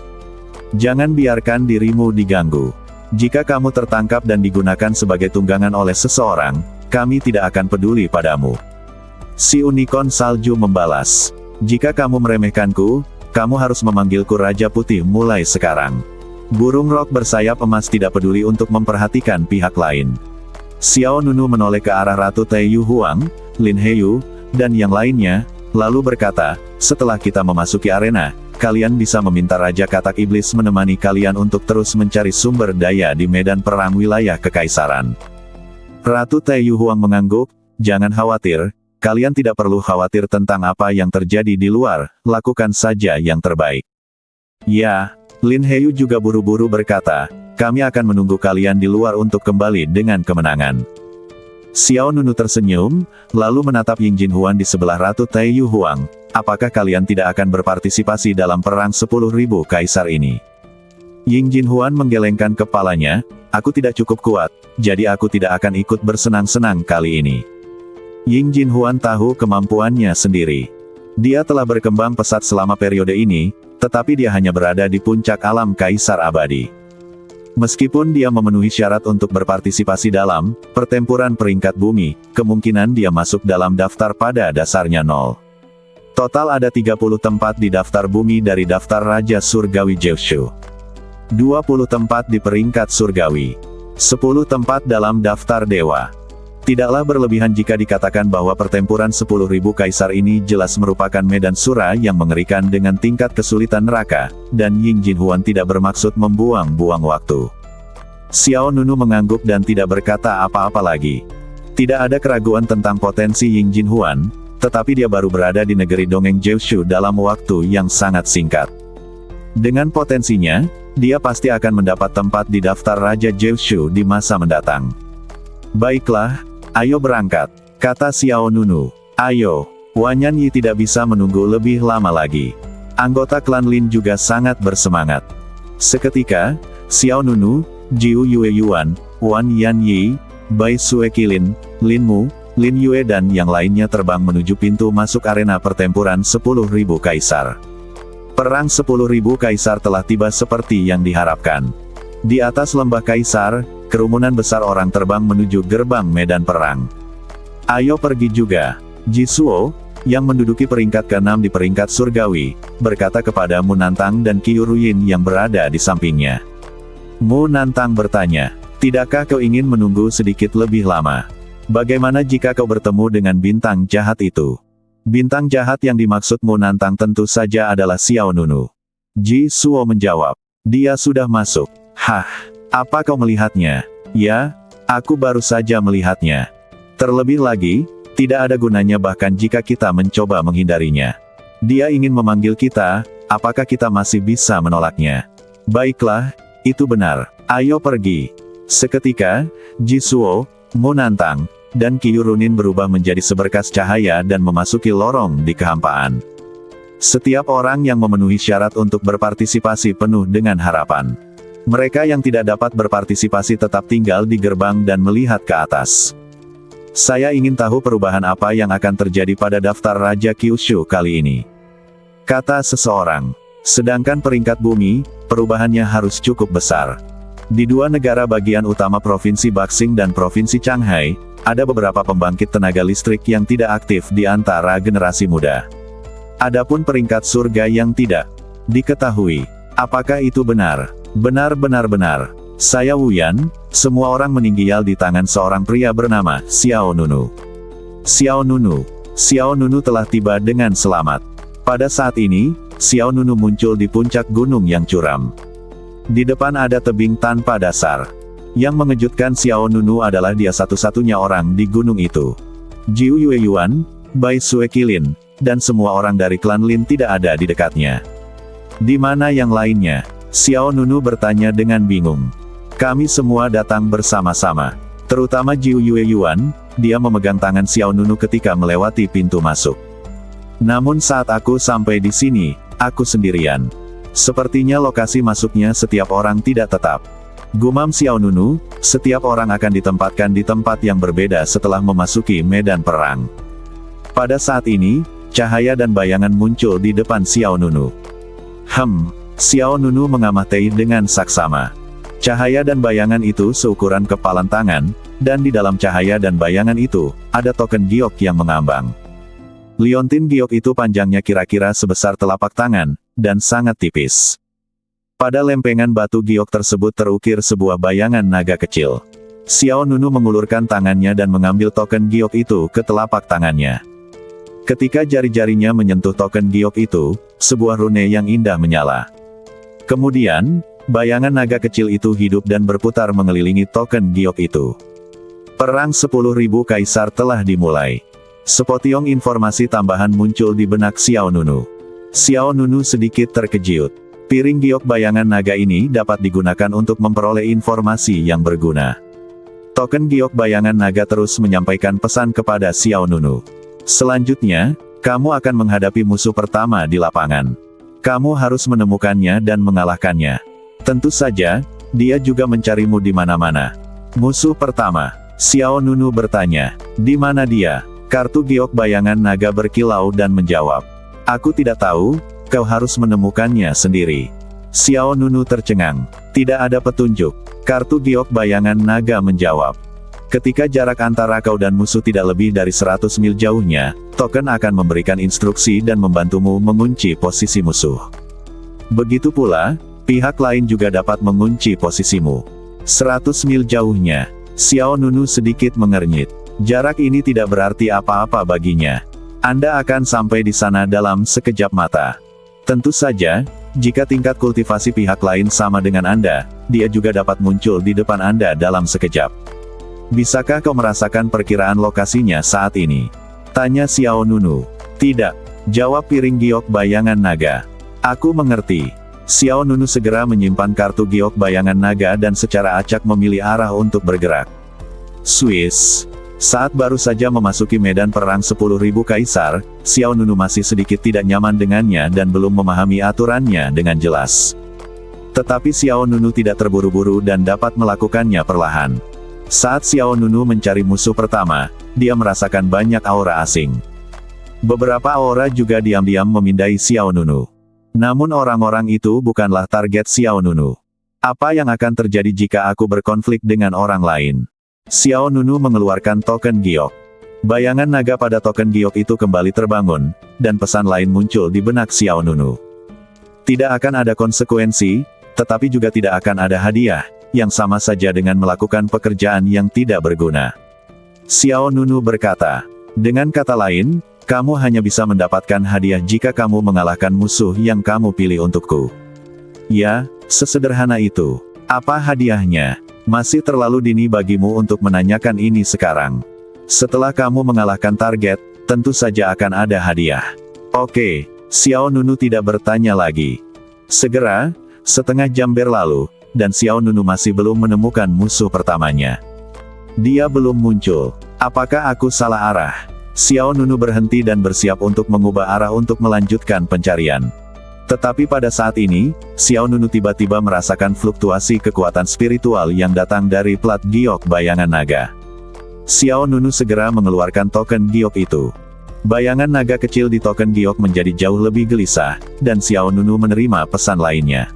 "Jangan biarkan dirimu diganggu. Jika kamu tertangkap dan digunakan sebagai tunggangan oleh seseorang, kami tidak akan peduli padamu." Si unicorn salju membalas. "Jika kamu meremehkanku, kamu harus memanggilku Raja Putih mulai sekarang." Burung rok bersayap emas tidak peduli untuk memperhatikan pihak lain. Xiao Nunu menoleh ke arah Ratu Taiyu Huang, Lin Heyu, dan yang lainnya, lalu berkata, "Setelah kita memasuki arena, kalian bisa meminta Raja Katak Iblis menemani kalian untuk terus mencari sumber daya di medan perang wilayah kekaisaran." Ratu Taiyu Huang mengangguk, "Jangan khawatir, kalian tidak perlu khawatir tentang apa yang terjadi di luar, lakukan saja yang terbaik." "Ya," Lin Heyu juga buru-buru berkata, "kami akan menunggu kalian di luar untuk kembali dengan kemenangan." Xiao Nunu tersenyum, lalu menatap Ying Jin Huan di sebelah Ratu Taiyu Huang. "Apakah kalian tidak akan berpartisipasi dalam perang 10.000 kaisar ini?" Ying Jin Huan menggelengkan kepalanya, "Aku tidak cukup kuat, jadi aku tidak akan ikut bersenang-senang kali ini." Ying Jin Huan tahu kemampuannya sendiri. Dia telah berkembang pesat selama periode ini, tetapi dia hanya berada di puncak alam kaisar abadi. Meskipun dia memenuhi syarat untuk berpartisipasi dalam pertempuran peringkat bumi, kemungkinan dia masuk dalam daftar pada dasarnya 0. Total ada 30 tempat di daftar bumi dari daftar Raja Surgawi Jeoshu. 20 tempat di peringkat surgawi. 10 tempat dalam daftar dewa. Tidaklah berlebihan jika dikatakan bahwa pertempuran 10.000 kaisar ini jelas merupakan medan sura yang mengerikan dengan tingkat kesulitan neraka, dan Ying Jin Huan tidak bermaksud membuang-buang waktu. Xiao Nunu mengangguk dan tidak berkata apa-apa lagi. Tidak ada keraguan tentang potensi Ying Jin Huan, tetapi dia baru berada di negeri dongeng Jeoshu dalam waktu yang sangat singkat. Dengan potensinya, dia pasti akan mendapat tempat di daftar Raja Jeoshu di masa mendatang. "Baiklah, ayo berangkat," kata Xiao Nunu. "Ayo." Wan Yanyi tidak bisa menunggu lebih lama lagi. Anggota klan Lin juga sangat bersemangat. Seketika, Xiao Nunu, Jiu Yue Yuan, Wan Yanyi, Bai Sue Kilin, Lin Mu, Lin Yue dan yang lainnya terbang menuju pintu masuk arena pertempuran 10.000 kaisar. Perang 10.000 kaisar telah tiba seperti yang diharapkan. Di atas lembah kaisar, kerumunan besar orang terbang menuju gerbang medan perang. "Ayo pergi juga," Jisuo, yang menduduki peringkat ke-6 di peringkat surgawi, berkata kepada Mu Nantang dan Qiu Ruyin yang berada di sampingnya. Mu Nantang bertanya, "Tidakkah kau ingin menunggu sedikit lebih lama? Bagaimana jika kau bertemu dengan bintang jahat itu?" Bintang jahat yang dimaksud Mu Nantang tentu saja adalah Xiao Nunu. Jisuo menjawab, "Dia sudah masuk." "Hah? Apa kau melihatnya?" "Ya, aku baru saja melihatnya. Terlebih lagi, tidak ada gunanya bahkan jika kita mencoba menghindarinya. Dia ingin memanggil kita, apakah kita masih bisa menolaknya?" "Baiklah, itu benar. Ayo pergi." Seketika, Jisuo, Mu Nantang, dan Qiu Ruyin berubah menjadi seberkas cahaya dan memasuki lorong di kehampaan. Setiap orang yang memenuhi syarat untuk berpartisipasi penuh dengan harapan. Mereka yang tidak dapat berpartisipasi tetap tinggal di gerbang dan melihat ke atas. "Saya ingin tahu perubahan apa yang akan terjadi pada daftar Raja Kyushu kali ini," kata seseorang. Sedangkan peringkat bumi, perubahannya harus cukup besar. Di dua negara bagian utama Provinsi Baxing dan Provinsi Shanghai, ada beberapa pembangkit tenaga listrik yang tidak aktif di antara generasi muda. Adapun peringkat surga yang tidak diketahui. Apakah itu benar? Benar. Saya Wuyan, semua orang meninggal di tangan seorang pria bernama Xiao Nunu. Xiao Nunu. Xiao Nunu telah tiba dengan selamat. Pada saat ini, Xiao Nunu muncul di puncak gunung yang curam. Di depan ada tebing tanpa dasar. Yang mengejutkan Xiao Nunu adalah dia satu-satunya orang di gunung itu. Jiu Yueyuan, Bai Sue Qilin, dan semua orang dari klan Lin tidak ada di dekatnya. Di mana yang lainnya? Xiao Nunu bertanya dengan bingung. Kami semua datang bersama-sama. Terutama Jiu Yueyuan, dia memegang tangan Xiao Nunu ketika melewati pintu masuk. Namun saat aku sampai di sini, aku sendirian. Sepertinya lokasi masuknya setiap orang tidak tetap. Gumam Xiao Nunu, setiap orang akan ditempatkan di tempat yang berbeda setelah memasuki medan perang. Pada saat ini, cahaya dan bayangan muncul di depan Xiao Nunu. Xiao Nunu mengamati dengan saksama. Cahaya dan bayangan itu seukuran kepalan tangan, dan di dalam cahaya dan bayangan itu, ada token giok yang mengambang. Liontin giok itu panjangnya kira-kira sebesar telapak tangan, dan sangat tipis. Pada lempengan batu giok tersebut terukir sebuah bayangan naga kecil. Xiao Nunu mengulurkan tangannya dan mengambil token giok itu ke telapak tangannya. Ketika jari-jarinya menyentuh token giok itu, sebuah rune yang indah menyala. Kemudian, bayangan naga kecil itu hidup dan berputar mengelilingi token giok itu. Perang 10.000 kaisar telah dimulai. Sepotiong informasi tambahan muncul di benak Xiao Nunu. Xiao Nunu sedikit terkejut. Piring giok bayangan naga ini dapat digunakan untuk memperoleh informasi yang berguna. Token giok bayangan naga terus menyampaikan pesan kepada Xiao Nunu. Selanjutnya, kamu akan menghadapi musuh pertama di lapangan. Kamu harus menemukannya dan mengalahkannya. Tentu saja, dia juga mencarimu di mana-mana. Musuh pertama, Xiao Nunu bertanya, di mana dia? Kartu giok bayangan naga berkilau dan menjawab, aku tidak tahu, kau harus menemukannya sendiri. Xiao Nunu tercengang, tidak ada petunjuk. Kartu giok bayangan naga menjawab, ketika jarak antara kau dan musuh tidak lebih dari 100 mil jauhnya, token akan memberikan instruksi dan membantumu mengunci posisi musuh. Begitu pula, pihak lain juga dapat mengunci posisimu. 100 mil jauhnya, Xiao Nunu sedikit mengernyit. Jarak ini tidak berarti apa-apa baginya. Anda akan sampai di sana dalam sekejap mata. Tentu saja, jika tingkat kultivasi pihak lain sama dengan Anda, dia juga dapat muncul di depan Anda dalam sekejap. Bisakah kau merasakan perkiraan lokasinya saat ini? Tanya Xiao Nunu. Tidak, jawab piring giok bayangan naga. Aku mengerti. Xiao Nunu segera menyimpan kartu giok bayangan naga dan secara acak memilih arah untuk bergerak. Swiss. Saat baru saja memasuki medan perang 10.000 kaisar, Xiao Nunu masih sedikit tidak nyaman dengannya dan belum memahami aturannya dengan jelas. Tetapi Xiao Nunu tidak terburu-buru dan dapat melakukannya perlahan. Saat Xiao Nunu mencari musuh pertama, dia merasakan banyak aura asing. Beberapa aura juga diam-diam memindai Xiao Nunu. Namun orang-orang itu bukanlah target Xiao Nunu. Apa yang akan terjadi jika aku berkonflik dengan orang lain? Xiao Nunu mengeluarkan token giok. Bayangan naga pada token giok itu kembali terbangun, dan pesan lain muncul di benak Xiao Nunu. Tidak akan ada konsekuensi, tetapi juga tidak akan ada hadiah, yang sama saja dengan melakukan pekerjaan yang tidak berguna. Xiao Nunu berkata, dengan kata lain, kamu hanya bisa mendapatkan hadiah jika kamu mengalahkan musuh yang kamu pilih untukku. Ya, sesederhana itu. Apa hadiahnya? Masih terlalu dini bagimu untuk menanyakan ini sekarang. Setelah kamu mengalahkan target, tentu saja akan ada hadiah. Oke, Xiao Nunu tidak bertanya lagi. Segera, setengah jam berlalu, dan Xiao Nunu masih belum menemukan musuh pertamanya. Dia belum muncul. Apakah aku salah arah? Xiao Nunu berhenti dan bersiap untuk mengubah arah untuk melanjutkan pencarian. Tetapi pada saat ini, Xiao Nunu tiba-tiba merasakan fluktuasi kekuatan spiritual yang datang dari plat giok bayangan naga. Xiao Nunu segera mengeluarkan token giok itu. Bayangan naga kecil di token giok menjadi jauh lebih gelisah, dan Xiao Nunu menerima pesan lainnya.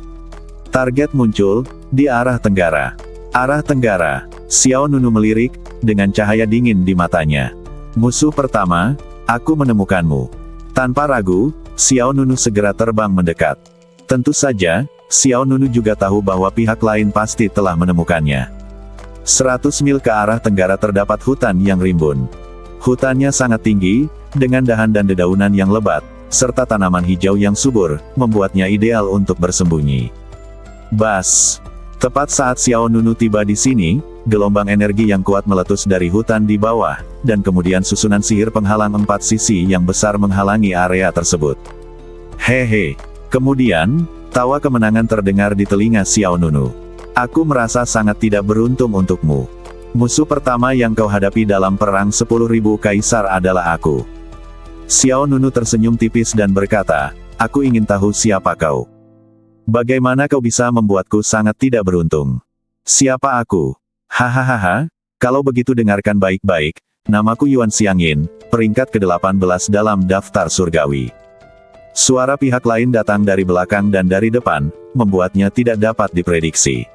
Target muncul di arah tenggara. Arah tenggara. Xiao Nunu melirik, dengan cahaya dingin di matanya. Musuh pertama, aku menemukanmu. Tanpa ragu, Xiao Nunu segera terbang mendekat. Tentu saja, Xiao Nunu juga tahu bahwa pihak lain pasti telah menemukannya. 100 mil ke arah tenggara terdapat hutan yang rimbun. Hutannya sangat tinggi, dengan dahan dan dedaunan yang lebat, serta tanaman hijau yang subur, membuatnya ideal untuk bersembunyi. Bas! Tepat saat Xiao Nunu tiba di sini, gelombang energi yang kuat meletus dari hutan di bawah, dan kemudian susunan sihir penghalang 4 sisi yang besar menghalangi area tersebut. Hehe. Kemudian, tawa kemenangan terdengar di telinga Xiao Nunu. Aku merasa sangat tidak beruntung untukmu. Musuh pertama yang kau hadapi dalam perang 10.000 kaisar adalah aku. Xiao Nunu tersenyum tipis dan berkata, aku ingin tahu siapa kau. Bagaimana kau bisa membuatku sangat tidak beruntung? Siapa aku? Hahaha, kalau begitu dengarkan baik-baik, namaku Yuan Xiangyin, peringkat ke-18 dalam daftar surgawi. Suara pihak lain datang dari belakang dan dari depan, membuatnya tidak dapat diprediksi.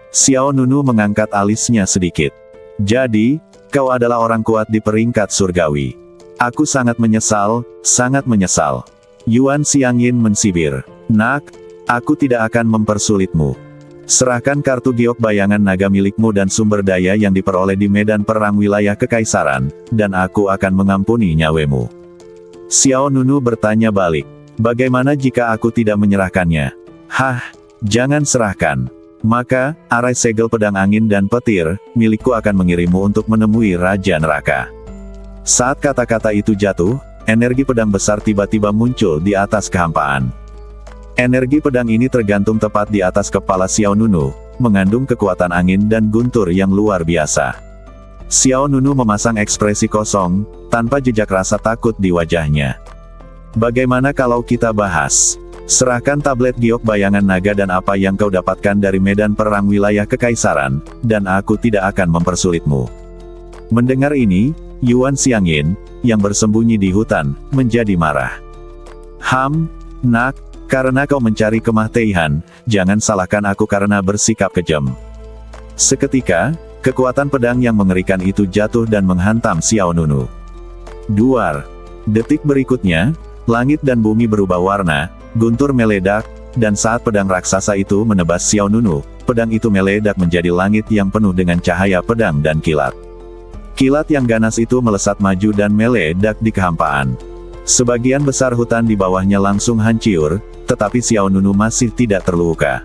Xiao Nunu mengangkat alisnya sedikit. Jadi, kau adalah orang kuat di peringkat surgawi. Aku sangat menyesal, sangat menyesal. Yuan Xiangyin mensibir. Nak, aku tidak akan mempersulitmu. Serahkan kartu giok bayangan naga milikmu dan sumber daya yang diperoleh di medan perang wilayah kekaisaran, dan aku akan mengampuni nyawemu. Xiao Nunu bertanya balik. Bagaimana jika aku tidak menyerahkannya? Hah, jangan serahkan. Maka, arai segel pedang angin dan petir, milikku akan mengirimmu untuk menemui Raja Neraka. Saat kata-kata itu jatuh, energi pedang besar tiba-tiba muncul di atas kehampaan. Energi pedang ini tergantung tepat di atas kepala Xiao Nunu, mengandung kekuatan angin dan guntur yang luar biasa. Xiao Nunu memasang ekspresi kosong, tanpa jejak rasa takut di wajahnya. Bagaimana kalau kita bahas? Serahkan tablet giok bayangan naga dan apa yang kau dapatkan dari medan perang wilayah kekaisaran, dan aku tidak akan mempersulitmu. Mendengar ini, Yuan Xiangyin, yang bersembunyi di hutan, menjadi marah. Nak, karena kau mencari kemah Teihan, jangan salahkan aku karena bersikap kejam. Seketika, kekuatan pedang yang mengerikan itu jatuh dan menghantam Xiao Nunu. Duar. Detik berikutnya, langit dan bumi berubah warna, guntur meledak, dan saat pedang raksasa itu menebas Xiao Nunu, pedang itu meledak menjadi langit yang penuh dengan cahaya pedang dan kilat. Kilat yang ganas itu melesat maju dan meledak di kehampaan. Sebagian besar hutan di bawahnya langsung hancur, tetapi Xiao Nunu masih tidak terluka.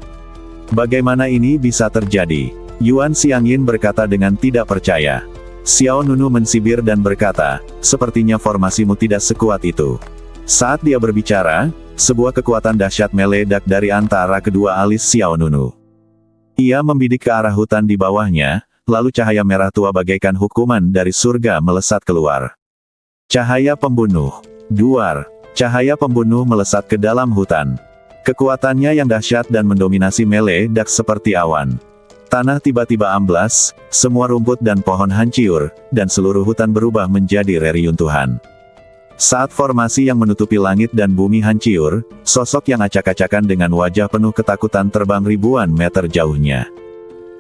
Bagaimana ini bisa terjadi? Yuan Xiangyin berkata dengan tidak percaya. Xiao Nunu mensibir dan berkata, sepertinya formasimu tidak sekuat itu. Saat dia berbicara, sebuah kekuatan dahsyat meledak dari antara kedua alis Xiao Nunu. Ia membidik ke arah hutan di bawahnya, lalu cahaya merah tua bagaikan hukuman dari surga melesat keluar. Cahaya pembunuh. Duar. Cahaya pembunuh melesat ke dalam hutan. Kekuatannya yang dahsyat dan mendominasi meledak seperti awan. Tanah tiba-tiba amblas, semua rumput dan pohon hancur, dan seluruh hutan berubah menjadi reruntuhan. Saat formasi yang menutupi langit dan bumi hancur, sosok yang acak-acakan dengan wajah penuh ketakutan terbang ribuan meter jauhnya.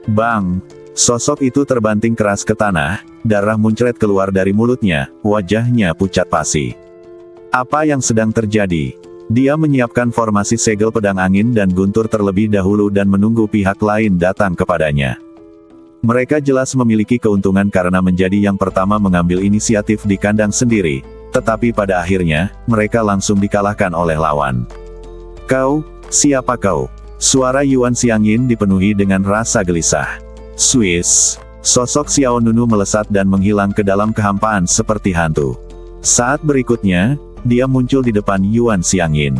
Bang! Sosok itu terbanting keras ke tanah, darah muncrat keluar dari mulutnya, wajahnya pucat pasi. Apa yang sedang terjadi? Dia menyiapkan formasi segel pedang angin dan guntur terlebih dahulu dan menunggu pihak lain datang kepadanya. Mereka jelas memiliki keuntungan karena menjadi yang pertama mengambil inisiatif di kandang sendiri, tetapi pada akhirnya, mereka langsung dikalahkan oleh lawan. Kau, siapa kau? Suara Yuan Xiangyin dipenuhi dengan rasa gelisah. Swiss. Sosok Xiao Nunu melesat dan menghilang ke dalam kehampaan seperti hantu. Saat berikutnya, dia muncul di depan Yuan Xiangyin.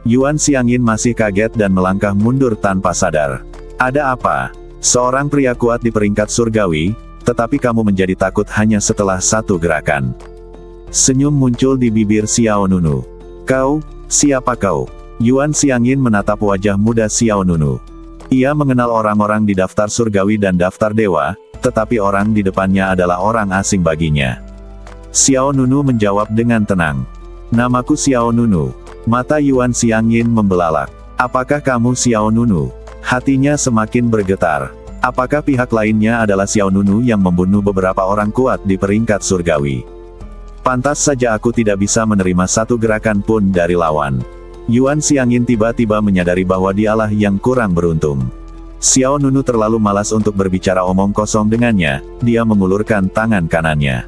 Yuan Xiangyin masih kaget dan melangkah mundur tanpa sadar. Ada apa? Seorang pria kuat di peringkat surgawi, tetapi kamu menjadi takut hanya setelah satu gerakan. Senyum muncul di bibir Xiao Nunu. Kau, siapa kau? Yuan Xiangyin menatap wajah muda Xiao Nunu. Ia mengenal orang-orang di daftar surgawi dan daftar dewa, tetapi orang di depannya adalah orang asing baginya. Xiao Nunu menjawab dengan tenang. Namaku Xiao Nunu. Mata Yuan Xiangyin membelalak. Apakah kamu Xiao Nunu? Hatinya semakin bergetar. Apakah pihak lainnya adalah Xiao Nunu yang membunuh beberapa orang kuat di peringkat surgawi? Pantas saja aku tidak bisa menerima satu gerakan pun dari lawan. Yuan Xiangyin tiba-tiba menyadari bahwa dialah yang kurang beruntung. Xiao Nunu terlalu malas untuk berbicara omong kosong dengannya, dia mengulurkan tangan kanannya.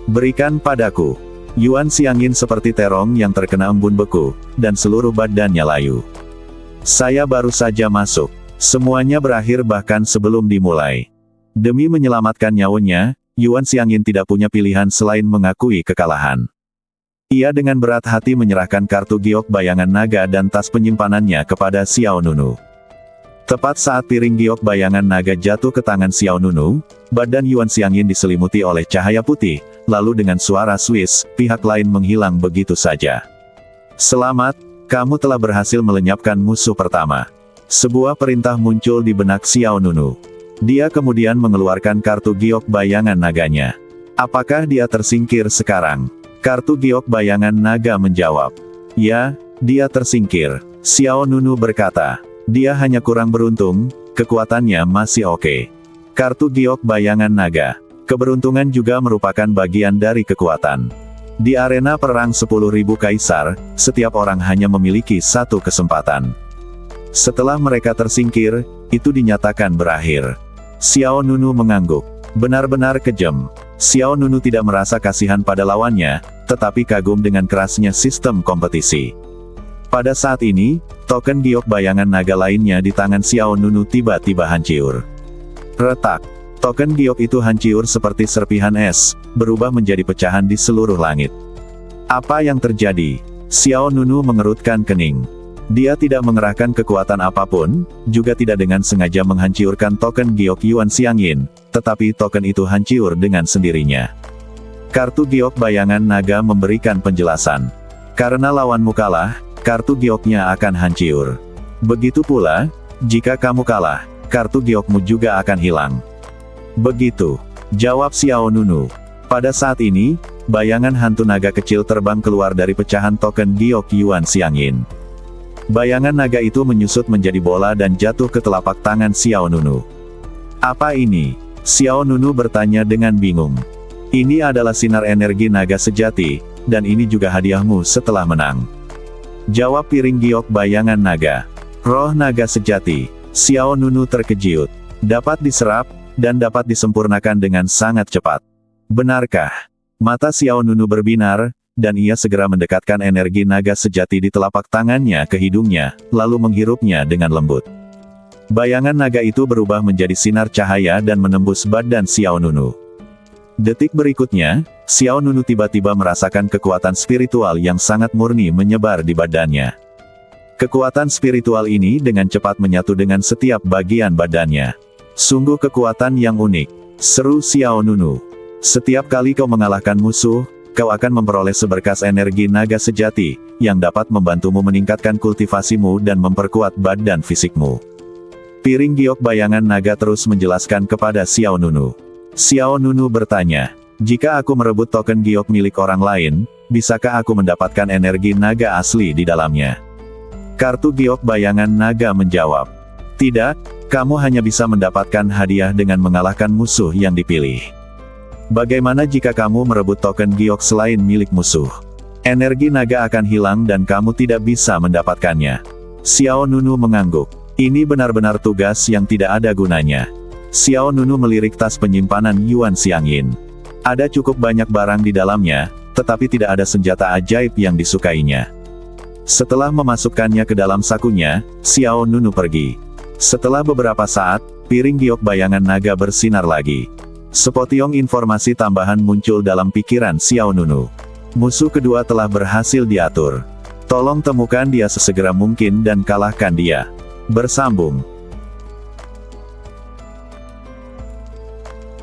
Berikan padaku. Yuan Xiangyin seperti terong yang terkena embun beku, dan seluruh badannya layu. Saya baru saja masuk. Semuanya berakhir bahkan sebelum dimulai. Demi menyelamatkan nyawanya, Yuan Xiangyin tidak punya pilihan selain mengakui kekalahan. Ia dengan berat hati menyerahkan kartu giok bayangan naga dan tas penyimpanannya kepada Xiao Nunu. Tepat saat piring giok bayangan naga jatuh ke tangan Xiao Nunu, badan Yuan Xiangyin diselimuti oleh cahaya putih, lalu dengan suara Swiss, pihak lain menghilang begitu saja. Selamat, kamu telah berhasil melenyapkan musuh pertama. Sebuah perintah muncul di benak Xiao Nunu. Dia kemudian mengeluarkan kartu giok bayangan naganya. Apakah dia tersingkir sekarang? Kartu giok bayangan naga menjawab. Ya, dia tersingkir. Xiao Nunu berkata. Dia hanya kurang beruntung, kekuatannya masih oke. Kartu giok bayangan naga. Keberuntungan juga merupakan bagian dari kekuatan. Di arena perang 10.000 kaisar, setiap orang hanya memiliki satu kesempatan. Setelah mereka tersingkir, itu dinyatakan berakhir. Xiao Nunu mengangguk. Benar-benar kejam. Xiao Nunu tidak merasa kasihan pada lawannya, tetapi kagum dengan kerasnya sistem kompetisi. Pada saat ini, token giok bayangan naga lainnya di tangan Xiao Nunu tiba-tiba hancur. Retak. Token giok itu hancur seperti serpihan es, berubah menjadi pecahan di seluruh langit. Apa yang terjadi? Xiao Nunu mengerutkan kening. Dia tidak mengerahkan kekuatan apapun, juga tidak dengan sengaja menghancurkan token giok Yuan Xiangyin, tetapi token itu hancur dengan sendirinya. Kartu giok bayangan naga memberikan penjelasan. Karena lawanmu kalah, kartu gioknya akan hancur. Begitu pula, jika kamu kalah, kartu giokmu juga akan hilang. Begitu, jawab Xiao Nunu. Pada saat ini, bayangan hantu naga kecil terbang keluar dari pecahan token giok Yuan Xiangyin. Bayangan naga itu menyusut menjadi bola dan jatuh ke telapak tangan Xiao Nunu. Apa ini? Xiao Nunu bertanya dengan bingung. Ini adalah sinar energi naga sejati, dan ini juga hadiahmu setelah menang. Jawab piring giok bayangan naga. Roh naga sejati. Xiao Nunu terkejut. Dapat diserap, dan dapat disempurnakan dengan sangat cepat. Benarkah? Mata Xiao Nunu berbinar, dan ia segera mendekatkan energi naga sejati di telapak tangannya ke hidungnya, lalu menghirupnya dengan lembut. Bayangan naga itu berubah menjadi sinar cahaya dan menembus badan Xiao Nunu. Detik berikutnya, Xiao Nunu tiba-tiba merasakan kekuatan spiritual yang sangat murni menyebar di badannya. Kekuatan spiritual ini dengan cepat menyatu dengan setiap bagian badannya. Sungguh kekuatan yang unik, seru Xiao Nunu. Setiap kali kau mengalahkan musuh, kau akan memperoleh seberkas energi naga sejati, yang dapat membantumu meningkatkan kultivasimu dan memperkuat badan fisikmu. Piring giok bayangan naga terus menjelaskan kepada Xiao Nunu. Xiao Nunu bertanya, jika aku merebut token giok milik orang lain, bisakah aku mendapatkan energi naga asli di dalamnya? Kartu giok bayangan naga menjawab, tidak, kamu hanya bisa mendapatkan hadiah dengan mengalahkan musuh yang dipilih. Bagaimana jika kamu merebut token giok selain milik musuh? Energi naga akan hilang dan kamu tidak bisa mendapatkannya. Xiao Nunu mengangguk. Ini benar-benar tugas yang tidak ada gunanya. Xiao Nunu melirik tas penyimpanan Yuan Xiangyin. Ada cukup banyak barang di dalamnya, tetapi tidak ada senjata ajaib yang disukainya. Setelah memasukkannya ke dalam sakunya, Xiao Nunu pergi. Setelah beberapa saat, piring giok bayangan naga bersinar lagi. Sepotiong informasi tambahan muncul dalam pikiran Xiao Nunu. Musuh kedua telah berhasil diatur. Tolong temukan dia sesegera mungkin dan kalahkan dia. Bersambung.